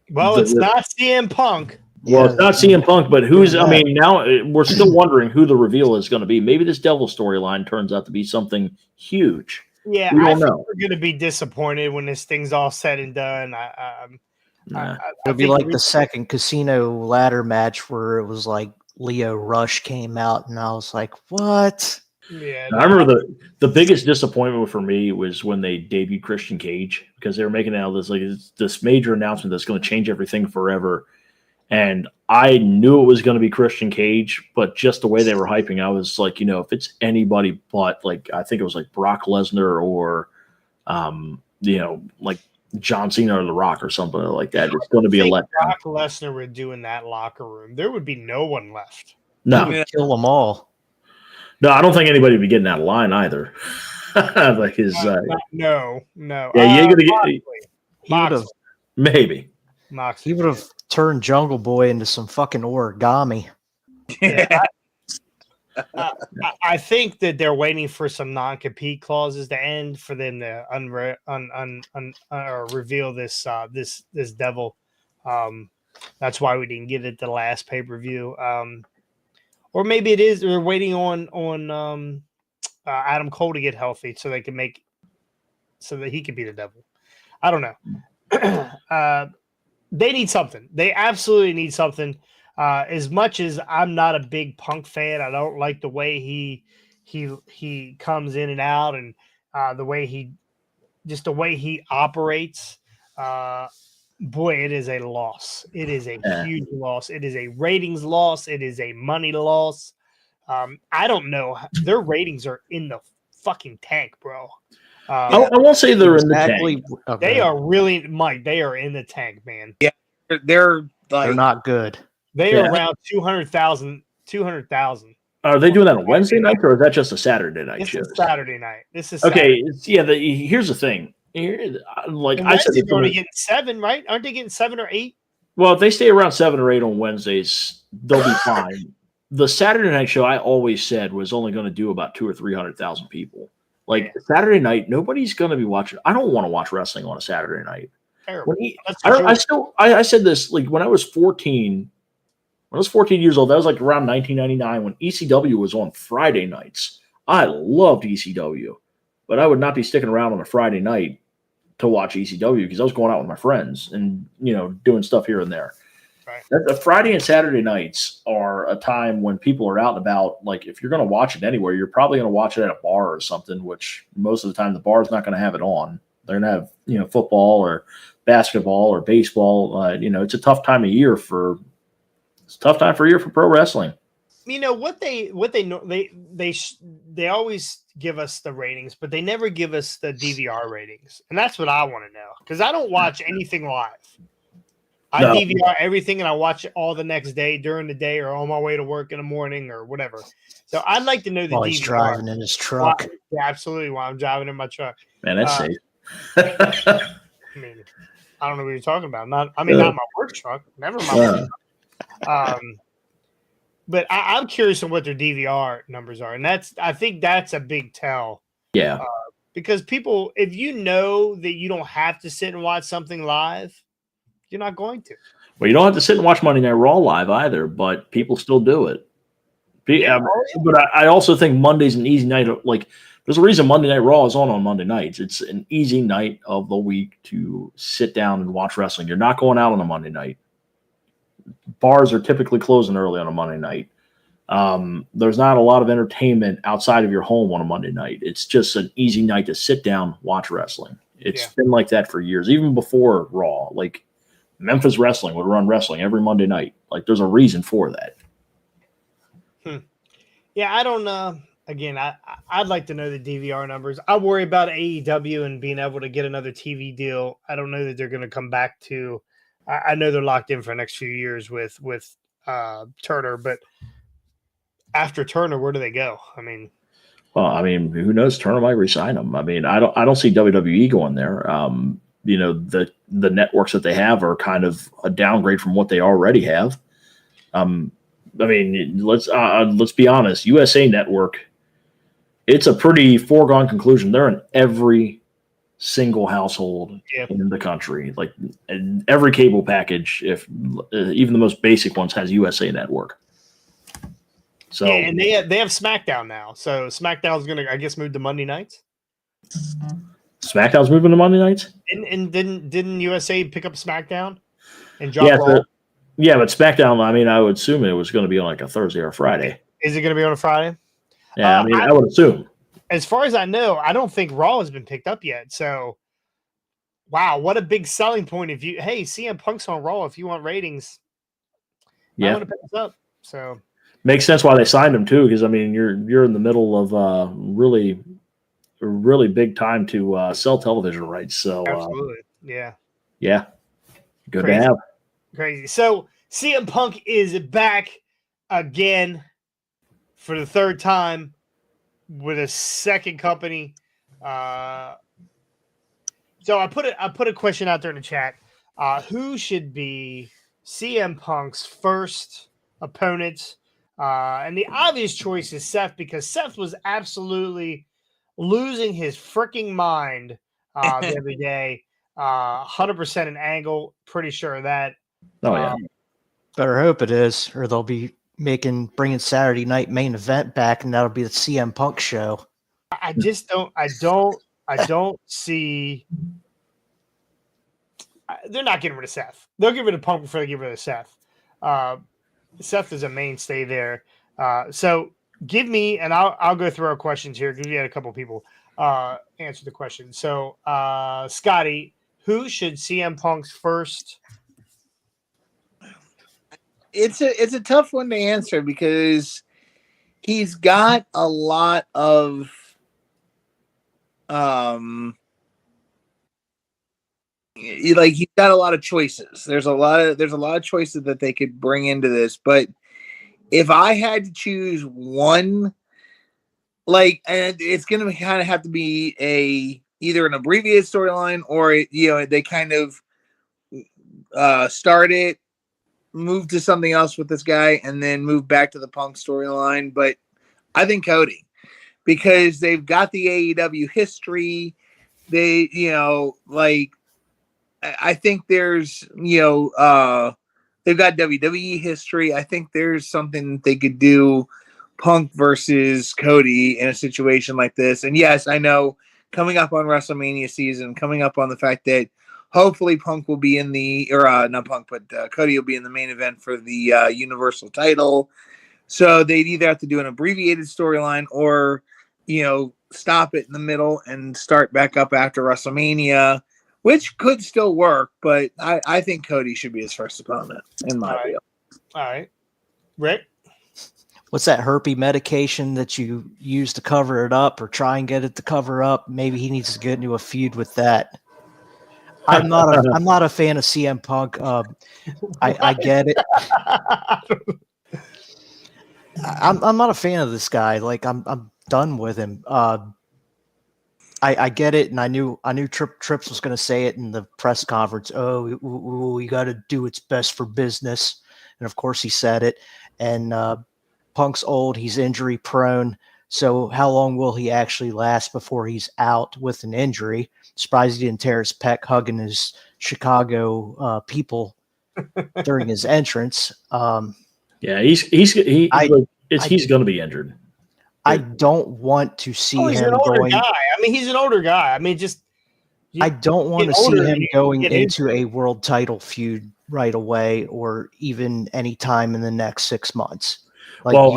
Well, it's not CM Punk. Well, it's not CM Punk, but who's? I mean, now we're still wondering who the reveal is going to be. Maybe this Devil storyline turns out to be something huge. Yeah, I think we're going to be disappointed when this thing's all said and done. It'll be like the second Casino ladder match where it was like Leo Rush came out, and I was like, "What?" Yeah, I remember the biggest disappointment for me was when they debuted Christian Cage because they were making out this major announcement that's going to change everything forever. And I knew it was going to be Christian Cage, but just the way they were hyping, I was like, if it's anybody but, like, I think it was like Brock Lesnar or, like John Cena or The Rock or something like that, it's going to be a letdown. Brock Lesnar would do in that locker room, there would be no one left. No. Kill them all. No, I don't think anybody would be getting out of line either. Like his. No. Yeah, you're going to get. Maybe. He would have turned Jungle Boy into some fucking origami. Yeah, I think that they're waiting for some non-compete clauses to end for them to reveal this Devil. That's why we didn't get it the last pay-per-view. Or maybe it is they're waiting on Adam Cole to get healthy so they can so that he can be the Devil. I don't know. They need something. They absolutely need something. As much as I'm not a big Punk fan, I don't like the way he comes in and out, and the way he operates. Boy, it is a loss. It is a huge loss. It is a ratings loss. It is a money loss. I don't know. Their ratings are in the fucking tank, bro. I won't say they're in the tank. Okay. They are really, Mike. They are in the tank, man. Yeah, they're not good. They are around 200,000. 200,000. Are they doing that on Wednesday night, or is that just a Saturday night show? This is Saturday night. This is okay. Here's the thing. I said, they're only getting 7, right? Aren't they getting 7 or 8? Well, if they stay around 7 or 8 on Wednesdays, they'll be fine. The Saturday night show, I always said, was only going to do about 200,000 or 300,000 people. Like Saturday night, nobody's going to be watching. I don't want to watch wrestling on a Saturday night. I said this like when I was 14. When I was 14 years old, that was like around 1999 when ECW was on Friday nights. I loved ECW, but I would not be sticking around on a Friday night to watch ECW because I was going out with my friends and doing stuff here and there. Right. The Friday and Saturday nights are a time when people are out and about. Like if you're going to watch it anywhere, you're probably going to watch it at a bar or something. Which most of the time the bar is not going to have it on. They're going to have football or basketball or baseball. It's a tough time of year for. It's a tough time for pro wrestling. What they always give us the ratings, but they never give us the DVR ratings, and that's what I want to know because I don't watch anything live. I No. DVR everything and I watch it all the next day during the day or on my way to work in the morning or whatever. So I'd like to know the While DVR. he's driving in his truck. Yeah, absolutely. While I'm driving in my truck. Man, that's safe. I mean, I don't know what you're talking about. Not my work truck. Never my work truck. But I'm curious on what their DVR numbers are, and I think that's a big tell. Yeah. Because people, if you know that you don't have to sit and watch something live, you're not going to. Well, you don't have to sit and watch Monday Night Raw live either, but people still do it. But I also think Monday's an easy night. Like, there's a reason Monday Night Raw is on Monday nights. It's an easy night of the week to sit down and watch wrestling. You're not going out on a Monday night. Bars are typically closing early on a Monday night. There's not a lot of entertainment outside of your home on a Monday night. It's just an easy night to sit down, watch wrestling. It's been like that for years, even before Raw. Like, Memphis Wrestling would run wrestling every Monday night. Like, there's a reason for that. Yeah, I don't. Again, I'd like to know the DVR numbers. I worry about AEW and being able to get another TV deal. I don't know that they're going to come back to. I know they're locked in for the next few years with Turner, but after Turner, where do they go? I mean, who knows? Turner might resign them. I mean, I don't see WWE going there. The networks that they have are kind of a downgrade from what they already have. Let's be honest. USA Network, it's a pretty foregone conclusion. They're in every single household in the country. Like, and every cable package, if even the most basic ones, has USA Network. So and they have SmackDown now. So SmackDown's going to, I guess, move to Monday nights. SmackDown's moving to Monday nights. And didn't USA pick up SmackDown and drop Raw? Yeah, but SmackDown, I would assume it was going to be on like a Thursday or a Friday. Is it going to be on a Friday? Yeah, I would assume. As far as I know, I don't think Raw has been picked up yet. So, wow, what a big selling point! Hey, CM Punk's on Raw. If you want ratings, I want to pick this up. So makes sense why they signed him too, because you're in the middle of really big time to sell television rights. So absolutely, good Crazy. To have. Crazy. So CM Punk is back again for the third time with a second company. So I put a question out there in the chat. Who should be CM Punk's first opponent? And the obvious choice is Seth, because Seth was absolutely losing his freaking mind the other day. 100% an Angle. Pretty sure of that. Oh yeah. Better hope it is, or they'll be bringing Saturday Night Main Event back, and that'll be the CM Punk show. I just don't. I don't see. They're not getting rid of Seth. They'll get rid of Punk before they get rid of Seth. Seth is a mainstay there. So give me, and I'll go through our questions here because we had a couple people answer the question. So Scotty, who should CM Punk's first? It's a tough one to answer because he's got a lot of he's got a lot of choices. There's a lot of choices that they could bring into this, but if I had to choose one, and it's going to kind of have to be either an abbreviated storyline or they kind of start it, move to something else with this guy, and then move back to the Punk storyline. But I think Cody, because they've got the AEW history. They, I think there's, they've got WWE history. I think there's something that they could do, Punk versus Cody, in a situation like this. And yes, I know, coming up on WrestleMania season, coming up on the fact that hopefully Punk will be in not Punk, but Cody will be in the main event for the Universal title. So they'd either have to do an abbreviated storyline or, stop it in the middle and start back up after WrestleMania, which could still work. But I think Cody should be his first opponent, in my view. All right. Rick? What's that herpes medication that you use to cover it up or try and get it to cover up? Maybe he needs to get into a feud with that. I'm not a fan of CM Punk. I get it. I'm not a fan of this guy. Like I'm done with him. I get it, and I knew Trips was going to say it in the press conference. Oh, we got to do what's best for business, and of course he said it. And Punk's old; he's injury prone. So how long will he actually last before he's out with an injury? Surprised he didn't tear his pec hugging his Chicago people during his entrance. Yeah, he's going to be injured. I don't want to see he's him an older going. guy. I mean, he's an older guy. I mean, I don't want to see him going into a world title feud right away, or even any time in the next 6 months. Like, well,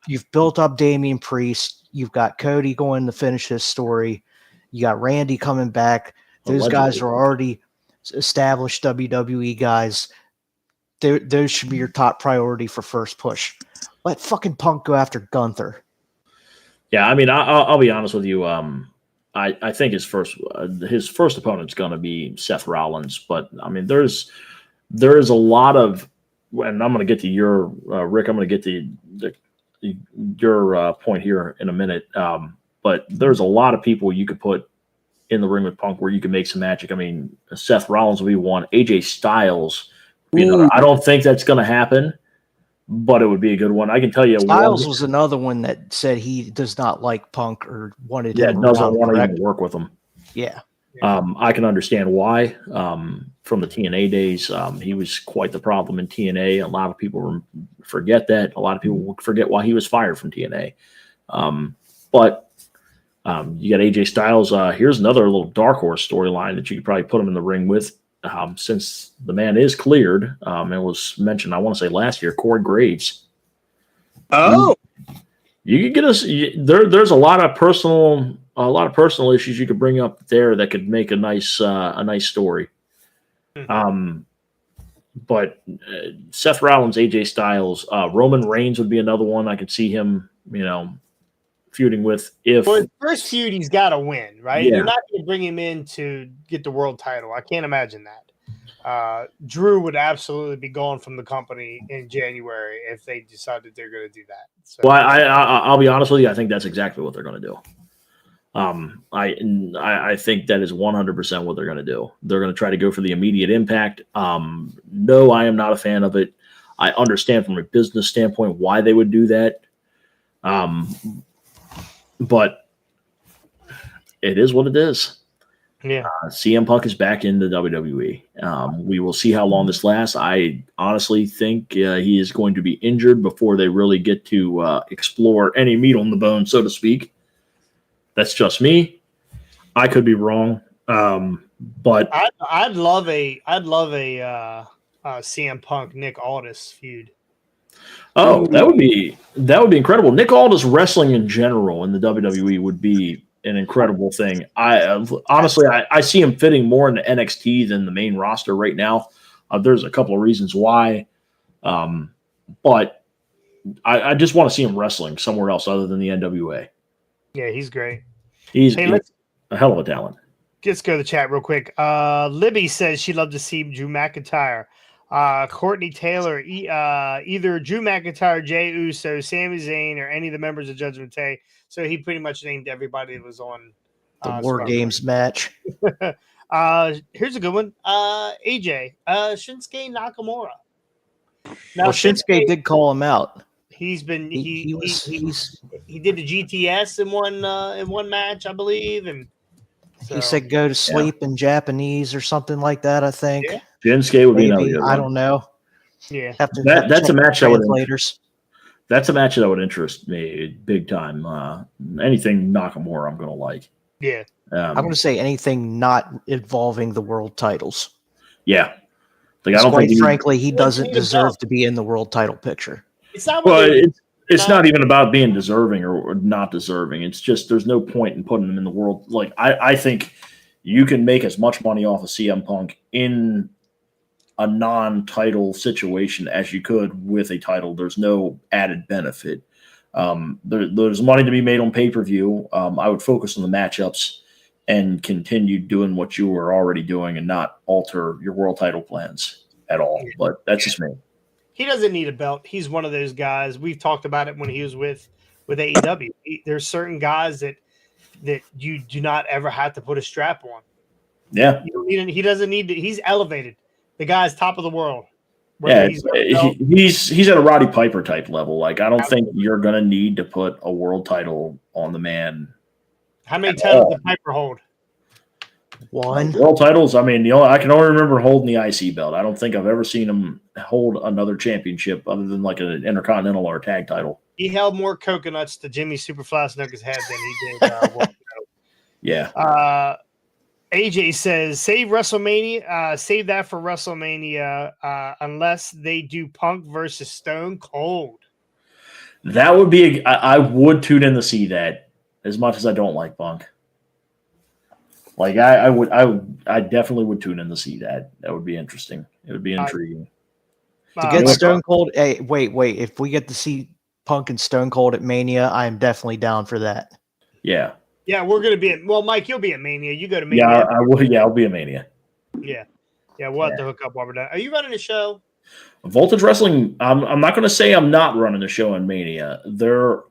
you've built up Damian Priest. You've got Cody going to finish his story. You got Randy coming back. Those guys are already established WWE guys. Those should be your top priority for first push. Let fucking Punk go after Gunther. Yeah, I mean, I'll be honest with you. I think his first opponent's going to be Seth Rollins, but I mean, there is a lot of, and I'm going to get to your Rick. I'm going to get to your point here in a minute. But there's a lot of people you could put in the ring with Punk where you can make some magic. I mean, Seth Rollins will be one. AJ Styles will be another. I don't think that's going to happen, but it would be a good one. I can tell you, Styles was another one that said he does not like Punk or wanted him. Doesn't want to even work with him. Yeah. I can understand why. From the TNA days, he was quite the problem in TNA. A lot of people forget that. A lot of people forget why he was fired from TNA. But you got AJ Styles. Here's another little dark horse storyline that you could probably put him in the ring with. Since the man is cleared, it was mentioned, I want to say last year, Corey Graves. Oh, you could get us. There's a lot of personal issues you could bring up there that could make a nice story. But Seth Rollins, AJ Styles, Roman Reigns would be another one I could see him, feuding with. If his first feud, he's got to win, right? Yeah. They're not going to bring him in to get the world title. I can't imagine that. Drew would absolutely be gone from the company in January if they decided they're going to do that. So. Well, I'll be honest with you. I think that's exactly what they're going to do. I think that is 100% what they're going to do. They're going to try to go for the immediate impact. No, I am not a fan of it. I understand from a business standpoint why they would do that. But it is what it is. Yeah. CM Punk is back in the WWE. We will see how long this lasts. I honestly think he is going to be injured before they really get to explore any meat on the bone, so to speak. That's just me. I could be wrong, but I'd love a CM Punk Nick Aldis feud. Oh, that would be incredible. Nick Aldis wrestling in general in the WWE would be an incredible thing. I see him fitting more into NXT than the main roster right now. There's a couple of reasons why, but I just want to see him wrestling somewhere else other than the NWA. Yeah, he's great. He's a hell of a talent. Let's go to the chat real quick. Libby says she'd love to see Drew McIntyre. Courtney Taylor, either Drew McIntyre, Jey Uso, Sami Zayn, or any of the members of Judgment Day. So he pretty much named everybody that was on the War Games match. Here's a good one. AJ, Shinsuke Nakamura. Now, Shinsuke did call him out. He's been he did the GTS in one match, I believe, and so, he said go to sleep in Japanese or something like that. I think Shinsuke would be another. I don't know. Yeah, that's a match that would. That's a match that would interest me big time. Anything Nakamura, I'm going to like. Yeah, I'm going to say anything not involving the world titles. Yeah, like, I don't quite think frankly he doesn't deserve to be in the world title picture. It's not. Well, it's not even about being deserving or not deserving. It's just there's no point in putting them in the world. Like I think you can make as much money off of CM Punk in a non-title situation as you could with a title. There's no added benefit. There's money to be made on pay-per-view. I would focus on the matchups and continue doing what you were already doing and not alter your world title plans at all. But that's just me. He doesn't need a belt. He's one of those guys. We've talked about it when he was with AEW. There's certain guys that you do not ever have to put a strap on. Yeah. He doesn't need to. He's elevated. The guy's top of the world. Yeah, he's at a Roddy Piper type level. Like, I don't think you're going to need to put a world title on the man. How many titles did Piper hold? One. World titles, I mean, I can only remember holding the IC belt. I don't think I've ever seen him hold another championship other than like an Intercontinental or a tag title. He held more coconuts to Jimmy Superfly Snuka's head than he did. Yeah. AJ says, save WrestleMania. Save that for WrestleMania unless they do Punk versus Stone Cold. That would be I would tune in to see that, as much as I don't like Punk. Like, I definitely would tune in to see that. That would be interesting. It would be intriguing. To get Stone Cold, hey, wait. If we get to see Punk and Stone Cold at Mania, I am definitely down for that. Yeah. Yeah, we're going to be Mike, you'll be at Mania. You go to Mania. Yeah, I will. Yeah, I'll be at Mania. Yeah. Yeah, we'll have to hook up while we're done. Are you running a show? Voltage Wrestling, I'm not going to say I'm not running a show on Mania. There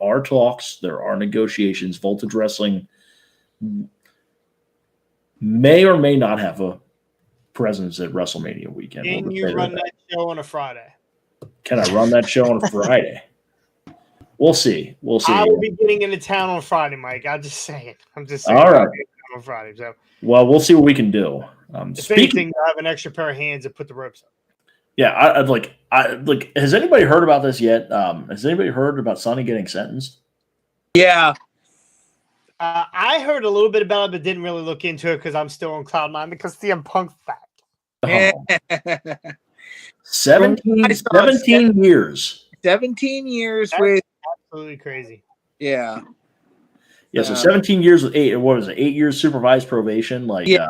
are talks. There are negotiations. Voltage Wrestling may or may not have a presence at WrestleMania weekend. Can you run that show on a Friday? Can I run that show on a Friday? We'll see. I will be getting into town on Friday, Mike. I'm just saying. All right. On Friday. So, well, we'll see what we can do. If anything, I have an extra pair of hands to put the ropes up. Yeah, I'd like. Has anybody heard about this yet? Has anybody heard about Sonny getting sentenced? Yeah. I heard a little bit about it, but didn't really look into it because I'm still on cloud nine because CM Punk's back. 17 years. 17 years That's with absolutely crazy. Yeah. Yeah, so 17 years with 8 years supervised probation? Like, yeah,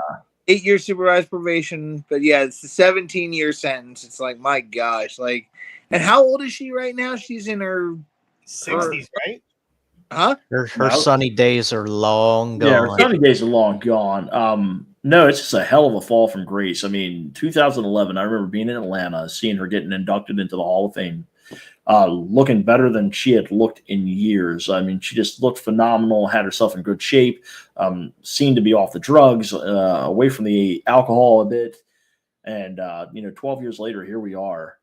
8 years supervised probation, but yeah, it's a 17-year sentence. It's like, my gosh, like, and how old is she right now? She's in her 60s, right? Huh? Her sunny days are long gone. Yeah, her sunny days are long gone. No, it's just a hell of a fall from grace. I mean, 2011, I remember being in Atlanta, seeing her getting inducted into the Hall of Fame, looking better than she had looked in years. I mean, she just looked phenomenal, had herself in good shape, seemed to be off the drugs, away from the alcohol a bit. And, 12 years later, here we are.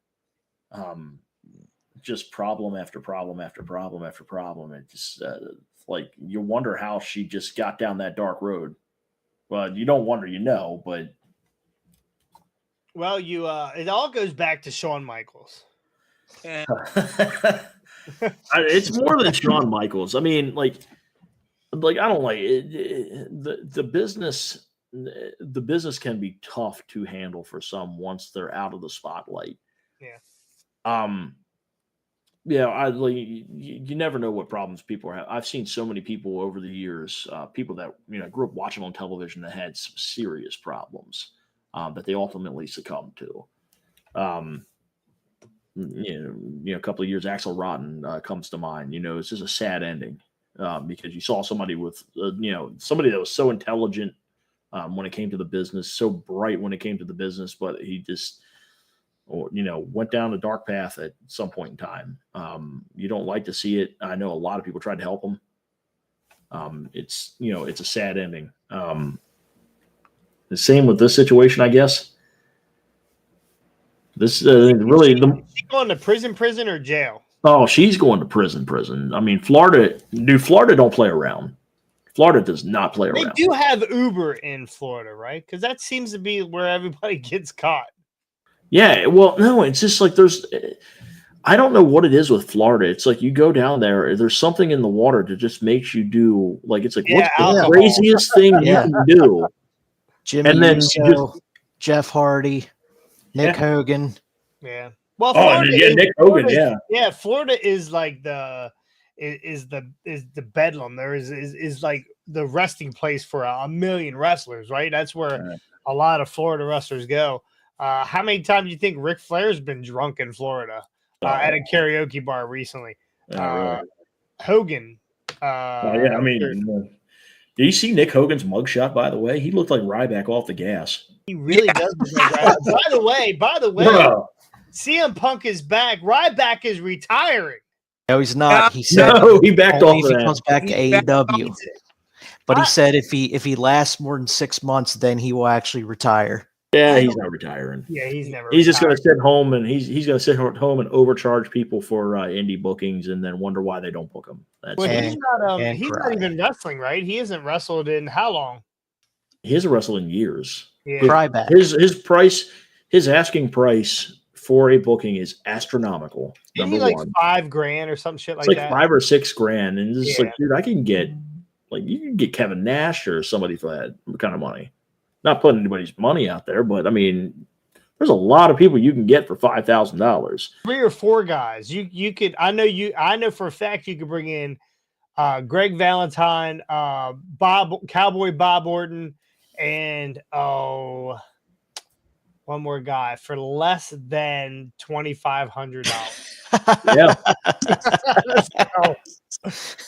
Just problem after problem after problem after problem. It just like you wonder how she just got down that dark road. Well, you don't wonder, but well, it all goes back to Shawn Michaels. It's more than Shawn Michaels. I mean, like I don't like it. The business. The business can be tough to handle for some once they're out of the spotlight. Yeah. Yeah, you never know what problems people have. I've seen so many people over the years, people that grew up watching on television that had some serious problems that they ultimately succumbed to. A couple of years, Axel Rotten comes to mind. It's just a sad ending because you saw somebody with somebody that was so intelligent when it came to the business, so bright when it came to the business, but he just went down a dark path at some point in time. You don't like to see it. I know a lot of people tried to help him. It's a sad ending. The same with this situation, I guess. This really Is she going to prison or jail? Oh, she's going to prison. I mean, Florida don't play around. Florida does not play around. They do have Uber in Florida, right? Because that seems to be where everybody gets caught. Yeah, well, no, it's just like I don't know what it is with Florida. It's like you go down there's something in the water that just makes you do, like, it's like, what's the craziest thing you can do? Jimmy and then Uso, Jeff Hardy, Nick Hogan. Yeah. Well, Nick Hogan, yeah. Florida is like the bedlam. There is like the resting place for a million wrestlers, right? That's where a lot of Florida wrestlers go. How many times do you think Ric Flair's been drunk in Florida at a karaoke bar recently? Really. Hogan. I mean, Did you see Nick Hogan's mugshot, by the way? He looked like Ryback off the gas. He really does. By the way, Bro. CM Punk is back. Ryback is retiring. No, he's not. He said he backed only off if of he that. comes back to AEW. But he said if he lasts more than 6 months, then he will actually retire. Yeah, he's not retiring. Yeah, he's never. He's just going to sit home and he's going to sit home and overcharge people for indie bookings and then wonder why they don't book him. That's Well, it. he's not even wrestling, right? He hasn't wrestled in how long? He hasn't wrestled in years. Yeah. Ryback. His asking price for a booking is astronomical. Didn't he like $5,000 or some shit like it's that? $5,000 or $6,000, and it's just Yeah. like, dude, I can get you can get Kevin Nash or somebody for that kind of money. Not putting anybody's money out there, but I mean, there's a lot of people you can get for $5,000. 3 or 4 guys. You could. I know for a fact you could bring in Greg Valentine, Cowboy Bob Orton, and one more guy for less than $2,500. Yeah.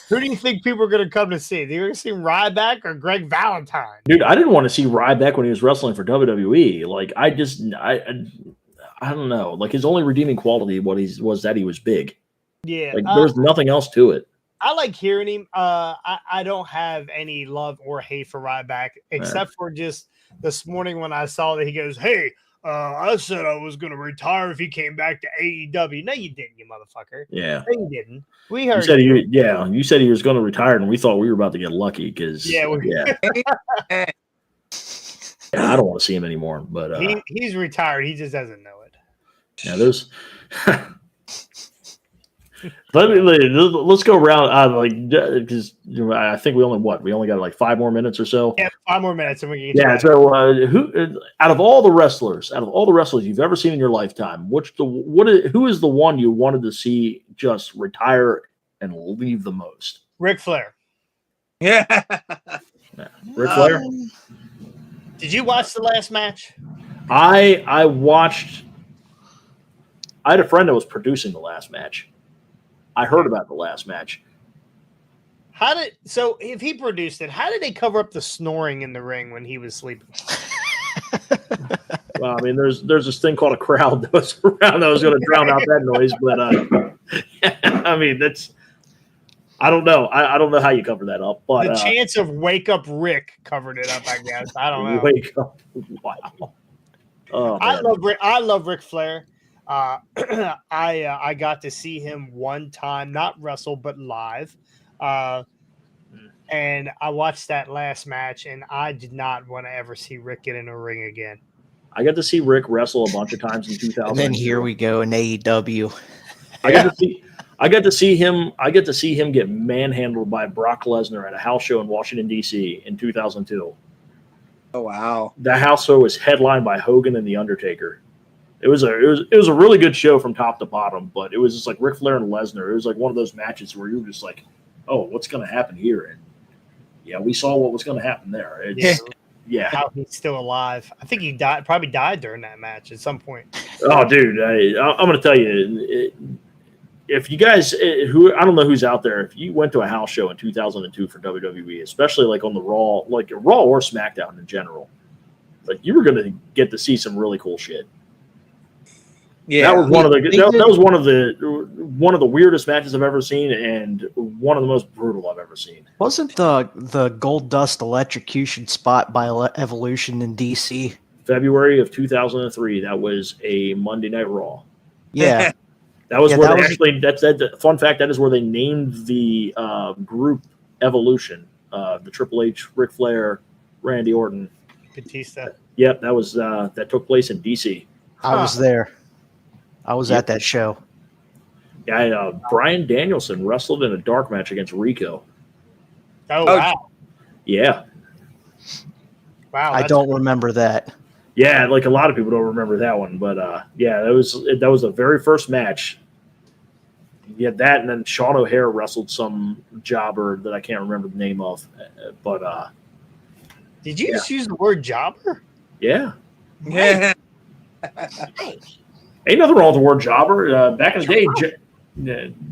Who do you think people are going to come to see? They're going to see Ryback or Greg Valentine? Dude, I didn't want to see Ryback when he was wrestling for WWE. Like, I don't know. Like, his only redeeming quality was that he was big. Yeah. Like, there's nothing else to it. I like hearing him. I don't have any love or hate for Ryback, except for just this morning when I saw that he goes, "Hey, I said I was going to retire if he came back to AEW." No, you didn't, you motherfucker. Yeah. No, you didn't. We heard you said he was going to retire, and we thought we were about to get lucky because I don't want to see him anymore. But he's retired. He just doesn't know it. Yeah, there's. Let's go around because I think we only got like 5 more minutes or so. Yeah, 5 more minutes and we can get so who out of all the wrestlers you've ever seen in your lifetime, who is the one you wanted to see just retire and leave the most? Ric Flair. Yeah. Ric Flair. Did you watch the last match? I watched. I had a friend that was producing the last match. I heard about the last match. So if he produced it, how did they cover up the snoring in the ring when he was sleeping? Well, I mean, there's this thing called a crowd that was around that was going to drown out that noise, but I mean, I don't know. I don't know how you cover that up, but the chance of Wake Up Rick covered it up, I guess. I don't know. Wake Up! Wow. Oh, I love Ric Flair. I got to see him one time, not wrestle, but live. And I watched that last match, and I did not want to ever see Rick get in a ring again. I got to see Rick wrestle a bunch of times in 2000. And then here we go in AEW. I got to see him get manhandled by Brock Lesnar at a house show in Washington, D.C. in 2002. Oh wow! That house show was headlined by Hogan and The Undertaker. It was a really good show from top to bottom, but it was just like Ric Flair and Lesnar. It was like one of those matches where you were just like, "Oh, what's going to happen here?" And yeah, we saw what was going to happen there. Yeah. How he's still alive. I think he probably died during that match at some point. Oh, dude, I'm going to tell you, if you guys, I don't know who's out there, if you went to a house show in 2002 for WWE, especially like on the Raw, like Raw or SmackDown in general, like you were going to get to see some really cool shit. Yeah, that was one of the weirdest matches I've ever seen, and one of the most brutal I've ever seen. Wasn't the Gold Dust electrocution spot by Evolution in DC? February of 2003. That was a Monday Night Raw. Yeah, that was where they actually. That's fun fact. That is where they named the group Evolution. The Triple H, Ric Flair, Randy Orton, Batista. Yep, that was that took place in DC. I was there. I was at that show. Yeah, Bryan Danielson wrestled in a dark match against Rico. Oh wow! Yeah. Wow. I don't remember that. Yeah, like a lot of people don't remember that one, but yeah, that was the very first match. You had that, and then Sean O'Hare wrestled some jobber that I can't remember the name of, but did you just use the word jobber? Yeah. Yeah. Ain't nothing wrong with the word jobber. Back in the day,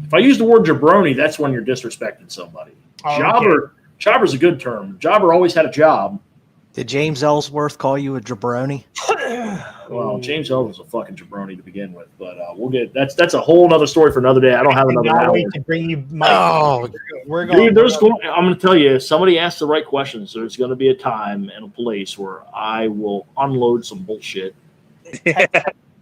if I use the word jabroni, that's when you're disrespecting somebody. Oh, Jobber's a good term. Jobber always had a job. Did James Ellsworth call you a jabroni? Well, James Ellsworth was a fucking jabroni to begin with, but we'll get that's a whole other story for another day. I don't have another Cannot hour. wait to bring you Mike. Oh, we're going. Dude, I'm going to tell you, if somebody asks the right questions, there's going to be a time and a place where I will unload some bullshit.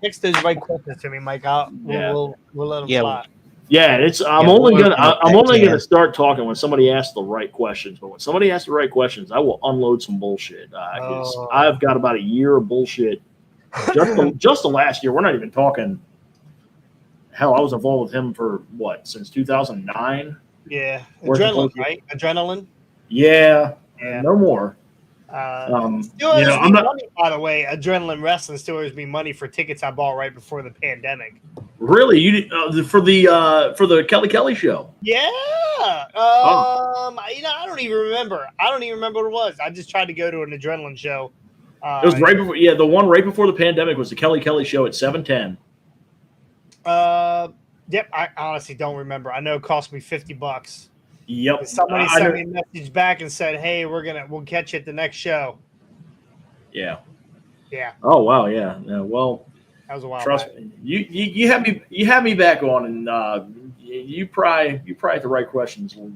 Text those right questions to me, Mike. We'll let them fly. Yeah, I'm only gonna start talking when somebody asks the right questions. But when somebody asks the right questions, I will unload some bullshit. Because I've got about a year of bullshit. Just the last year. We're not even talking. Hell, I was involved with him for what, since 2009. Yeah, adrenaline, right? Adrenaline. Yeah, no more. Still owes me money, by the way. Adrenaline Wrestling still owes me money for tickets I bought right before the pandemic. Really? You for the Kelly show? Yeah. I don't even remember. I don't even remember what it was. I just tried to go to an Adrenaline show. It was right before. Yeah, the one right before the pandemic was the Kelly show at 710. Yep. I honestly don't remember. I know it cost me $50. Yep. Somebody sent me a message back and said, "Hey, we'll catch you at the next show." Yeah. Yeah. Oh wow. Yeah. Well, that was a while. Trust me. You have me back on, and you pry the right questions a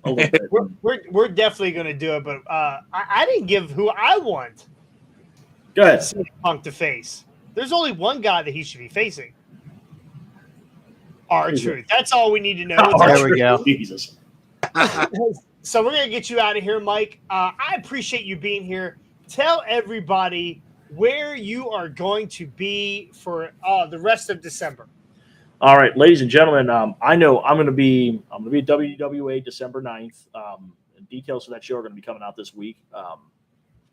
little bit. We're definitely going to do it, but I didn't give who I want. Go ahead. CM Punk to face. There's only one guy that he should be facing. R-Truth. That's all we need to know. There we go. Jesus. So we're going to get you out of here, Mike. I appreciate you being here. Tell everybody where you are going to be for the rest of December. All right, ladies and gentlemen, I know I'm going to be at WWA December 9th. Details for that show are going to be coming out this week.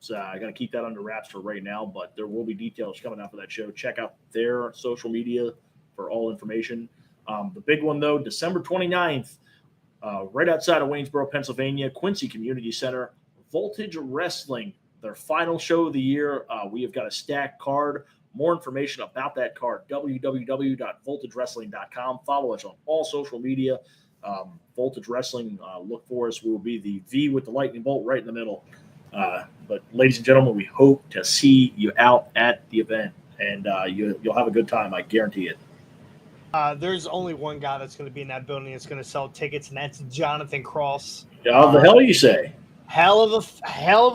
So I got to keep that under wraps for right now, but there will be details coming out for that show. Check out their social media for all information. The big one, though, December 29th, right outside of Waynesboro, Pennsylvania, Quincy Community Center, Voltage Wrestling, their final show of the year. We have got a stacked card. More information about that card, www.voltagewrestling.com. Follow us on all social media. Voltage Wrestling, look for us. We will be the V with the lightning bolt right in the middle. But ladies and gentlemen, we hope to see you out at the event, and you'll have a good time. I guarantee it. There's only one guy that's going to be in that building that's going to sell tickets, and that's Jonathan Cross. How the hell you say? Hell of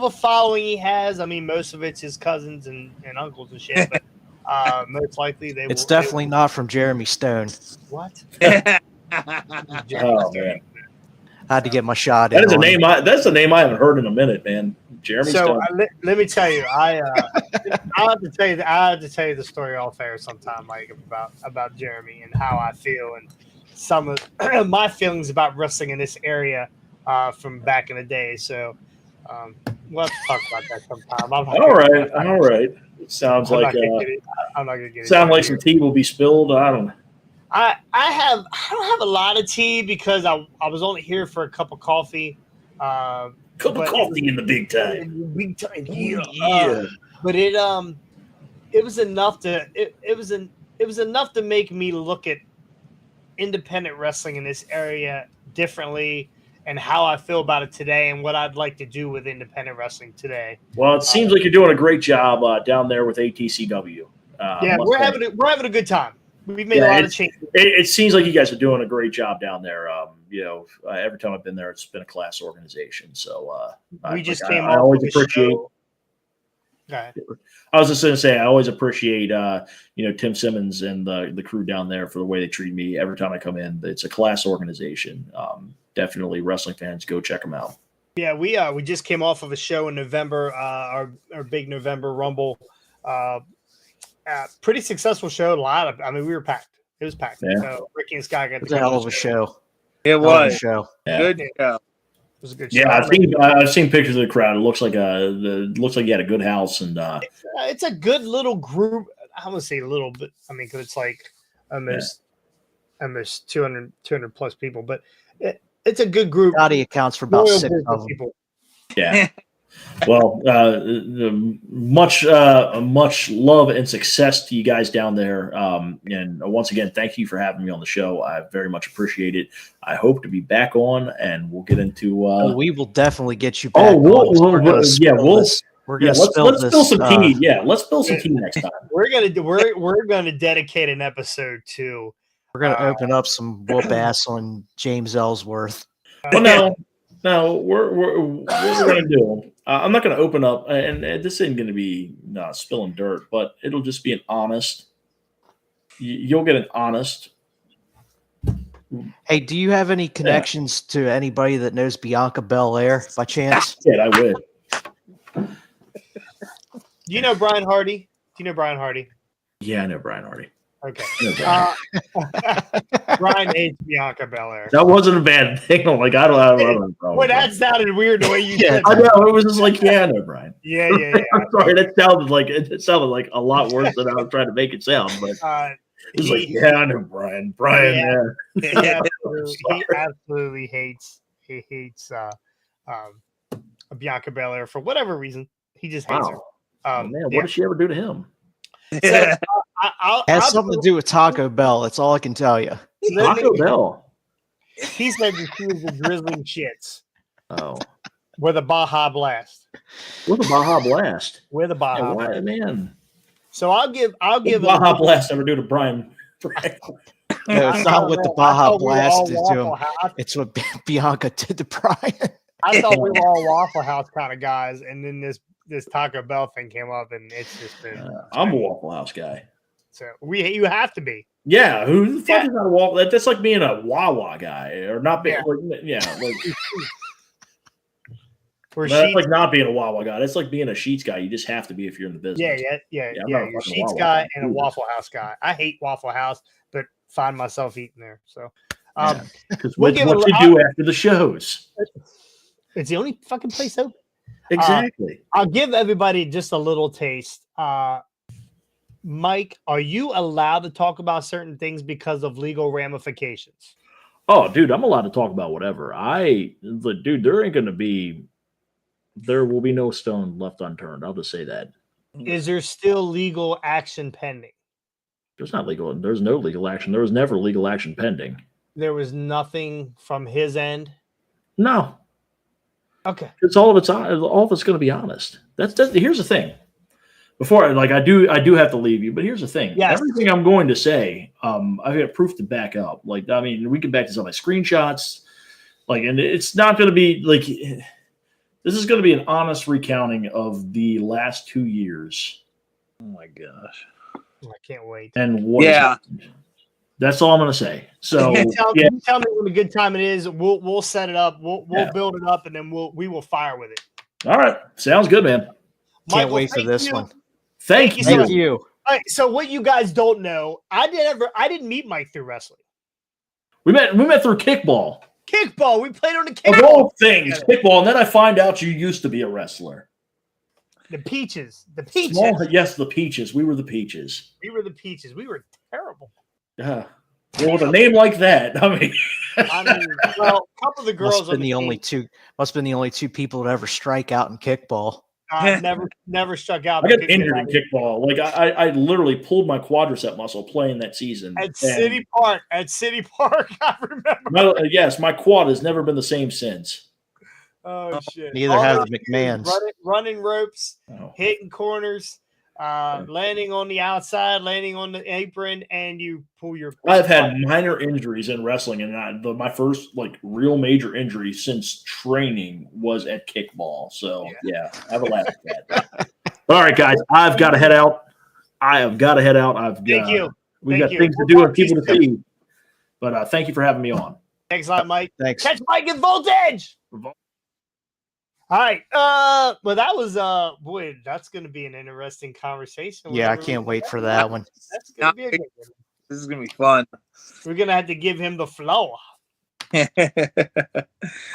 a following he has. I mean, most of it's his cousins and uncles and shit, but most likely It's definitely not from Jeremy Stone. What? Oh man, I had to get my shot in. That is a name. That's a name I haven't heard in a minute, man. Jeremy Stone. Let me tell you, I have to tell you the story off air sometime, Mike, about Jeremy and how I feel and some of my feelings about wrestling in this area from back in the day. So we'll have to talk about that sometime. All right. It sounds I'm not gonna get it. Sound like some tea will be spilled. I don't know. I don't have a lot of tea because I was only here for a cup of coffee. Cup of coffee in the big time. Big time, yeah. But it was enough to it was enough to make me look at independent wrestling in this area differently and how I feel about it today and what I'd like to do with independent wrestling today. Well, it seems like you're doing a great job down there with ATCW. We're having a good time. We've made a lot of changes. It seems like you guys are doing a great job down there. Every time I've been there, it's been a class organization. So I always appreciate. I was just going to say I always appreciate Tim Simmons and the crew down there for the way they treat me every time I come in. It's a class organization. Definitely, wrestling fans, go check them out. Yeah, we just came off of a show in November, our big November Rumble. Pretty successsual show. We were packed. It was packed. Yeah. So Ricky and Scott got it was a hell of a show. It was a show. Yeah. Good show. It was a good show. Yeah, I've seen pictures of the crowd. It looks like you had a good house, and it's a good little group. I'm gonna say a little bit. I mean, because it's like almost 200 plus people, but it's a good group. Scotty accounts for about 6 of them. People. Yeah. Well, much love and success to you guys down there. And once again, thank you for having me on the show. I very much appreciate it. I hope to be back on, and we'll get into. We will definitely get you back. We're gonna let's spill some tea. Yeah, let's spill some tea next time. We're gonna dedicate an episode to. We're gonna open up some whoop ass on James Ellsworth. Well, no, what we're gonna do. I'm not gonna open up, and this isn't gonna be spilling dirt, but it'll just be an honest. You'll get an honest. Hey, do you have any connections to anybody that knows Bianca Belair by chance? Yeah, I would. Do you know Brian Hardy? Do you know Brian Hardy? Yeah, I know Brian Hardy. Okay. Brian hates Bianca Belair. That wasn't a bad thing. Like I don't know. Well, that sounded weird the way you said I that. know. It was just like, yeah, I know Brian. Yeah. I'm sorry. That sounded like a lot worse than I was trying to make it sound. But it was like, yeah, I know Brian. Brian, he absolutely hates Bianca Belair for whatever reason. He just hates her. Man, what did she ever do to him? So, has something to do with Taco Bell. That's all I can tell you. Taco Bell. He said that she was the drizzling shits. Oh. With a Baja Blast. With a Baja Blast. With a Baja Blast. Man. So I'll give Baja Blast ever do to Brian. No, it's not what the Baja Blast did to him. It's what Bianca did to Brian. I thought we were all Waffle House kind of guys, and then this Taco Bell thing came up, and it's just been. I'm a Waffle House guy. So you have to be. Yeah, who the fuck is not a Waffle? That's like being a Wawa guy, or not being. That's like not being a Wawa guy. That's like being a Sheets guy. You just have to be if you're in the business. Yeah. You're a Sheets guy and a Waffle House guy. I hate Waffle House, but find myself eating there. So, because what you do after the shows. It's the only fucking place open. Exactly. I'll give everybody just a little taste. Mike, are you allowed to talk about certain things because of legal ramifications? Oh, dude, I'm allowed to talk about whatever. There will be no stone left unturned. I'll just say that. Is there still legal action pending? There's no legal action. There was never legal action pending. There was nothing from his end? No. Okay. It's all of it's going to be honest. That's here's the thing. Before I do have to leave you, but here's the thing. Yes. Everything I'm going to say, I've got proof to back up. We can back this up by screenshots. And it's not going to be this is going to be an honest recounting of the last 2 years. Oh my gosh. I can't wait. And what that's all I'm going to say. So can you tell me when a good time it is? We'll set it up. We'll build it up, and then we will fire with it. All right. Sounds good, man. Can't wait for this one. Thank you. All right. So what you guys don't know, I didn't meet Mike through wrestling. We met through kickball. Kickball. We played on the kickball. Of all things, kickball, and then I find out you used to be a wrestler. The Peaches. The Peaches. Yes, the Peaches. We were the Peaches. We were the Peaches. We were terrible. Yeah. Well, with a name like that, well, a couple of the girls must have been the only two people that ever strike out in kickball. Never struck out. I got injured in kickball. I literally pulled my quadricep muscle playing that season at City Park. I remember. Yes, my quad has never been the same since. Oh shit! Neither has the McMahons. Running ropes, hitting corners, landing on the outside, landing on the apron, and you pull your. I've had minor injuries in wrestling, and my first real major injury since training was at kickball. So yeah I have a laugh at that. All right, guys, I've got to head out. Thank you. We got things to do and people to see. But thank you for having me on. Thanks a lot, Mike. Thanks. Catch Mike at Voltage. All right. Well, that was boy, that's going to be an interesting conversation. Yeah, I can't wait for that one. That's going to be a good one. This is going to be fun. We're going to have to give him the floor. I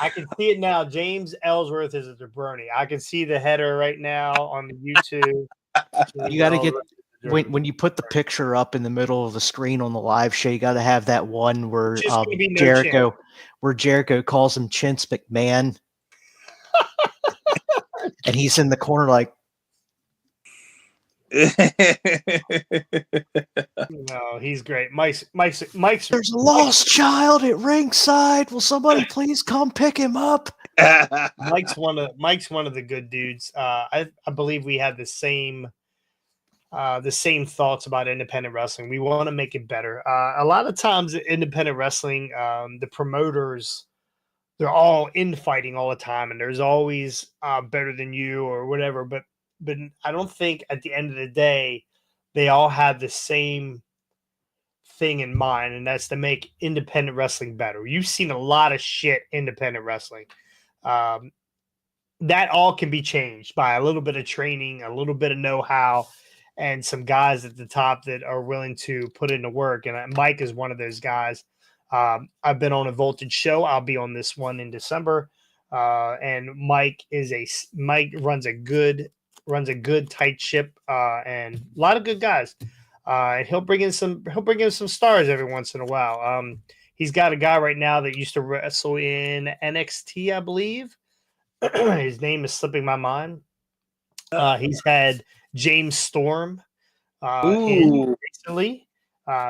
can see it now. James Ellsworth is a jabroni. I can see the header right now on the YouTube. You got to get when you put the picture up in the middle of the screen on the live show. You got to have that one where Jericho calls him Chince McMahon. and he's in the corner like, No, he's great. Mike's. "There's a lost child at ringside. Will somebody please come pick him up?" Mike's one of the good dudes. I believe we have the same thoughts about independent wrestling. We want to make it better. A lot of times, independent wrestling, the promoters, they're all infighting all the time, and there's always better than you or whatever. But I don't think at the end of the day, they all have the same thing in mind, and that's to make independent wrestling better. You've seen a lot of shit independent wrestling. That all can be changed by a little bit of training, a little bit of know-how, and some guys at the top that are willing to put in the work. And Mike is one of those guys. I've been on a Voltage show. I'll be on this one in December. And Mike runs a good tight ship, and a lot of good guys. And he'll bring in some stars every once in a while. He's got a guy right now that used to wrestle in NXT, I believe. His name is slipping my mind. He's had James Storm in recently.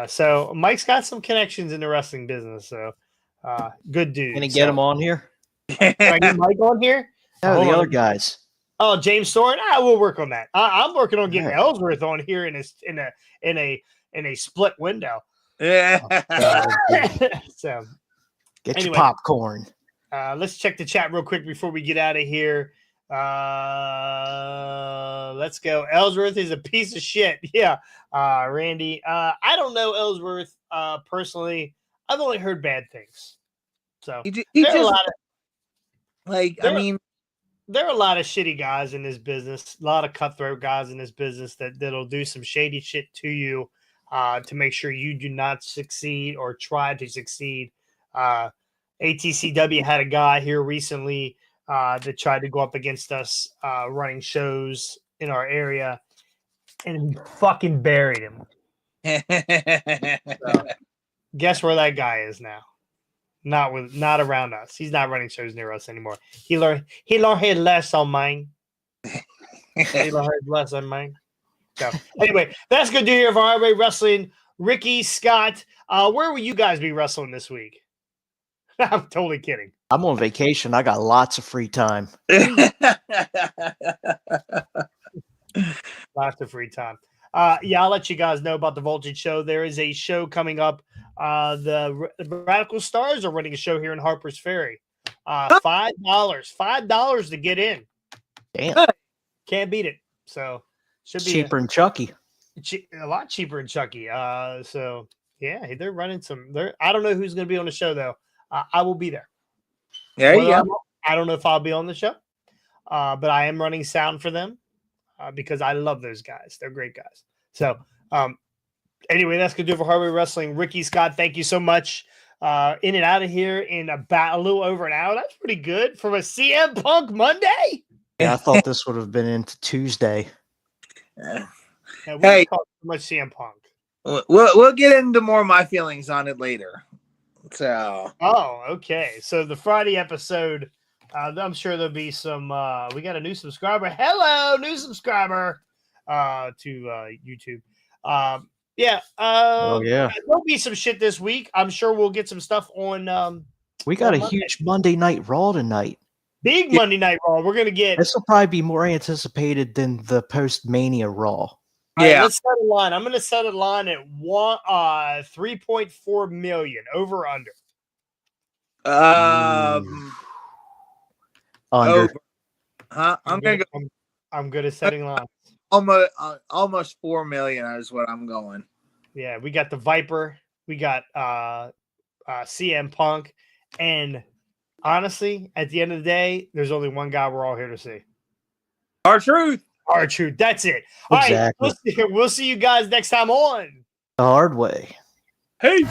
So Mike's got some connections in the wrestling business. So good dude. Can you get him on here? Can I get Mike on here? No, the other guys. Oh, James Storm. We'll work on that. I'm working on getting Ellsworth on here in a split window. Yeah. So Get your popcorn. Let's check the chat real quick before we get out of here. Let's go. Ellsworth is a piece of shit. Yeah. Randy. I don't know Ellsworth personally. I've only heard bad things. So there are a lot of shitty guys in this business, a lot of cutthroat guys in this business that'll do some shady shit to you to make sure you do not succeed or try to succeed. ATCW had a guy here recently that tried to go up against us running shows in our area, and we fucking buried him. So, guess where that guy is now? Not around us. He's not running shows near us anymore. He learned his lesson, mine. He learned his lesson, mine. So anyway, that's good to hear from RWA Wrestling. Ricky, Scott, where will you guys be wrestling this week? I'm totally kidding. I'm on vacation. I got lots of free time. Lots of free time. I'll let you guys know about the Voltage show. There is a show coming up. The Radical Stars are running a show here in Harper's Ferry. $5 to get in. Damn. Can't beat it. So should be cheaper than Chucky. A lot cheaper than Chucky. So yeah, they're running some. I don't know who's going to be on the show though. I will be there. There you go. I don't know if I'll be on the show, but I am running sound for them because I love those guys. They're great guys. So anyway, that's going to do it for Hardware Wrestling. Ricky, Scott, thank you so much. In and out of here in about a little over an hour. That's pretty good from a CM Punk Monday. Yeah, I thought this would have been into Tuesday. Yeah, we talked too much CM Punk. We'll get into more of my feelings on it later. So. Oh, okay. So the Friday episode, I'm sure there'll be some. We got a new subscriber. Hello, new subscriber to YouTube. Yeah. There'll be some shit this week. I'm sure we'll get some stuff on. We got a huge Monday Night Raw tonight. Big Monday Night Raw. We're gonna get. This will probably be more anticipated than the post Mania Raw. Yeah, let's set a line. I'm going to set a line at 3.4 million over or under. Under. I'm gonna go. I'm good at setting lines. Almost 4 million is what I'm going. Yeah, we got the Viper. We got CM Punk, and honestly, at the end of the day, there's only one guy we're all here to see. R-Truth. R-Truth. That's it. Exactly. All right, we'll see you guys next time on The Hard Way. Hey.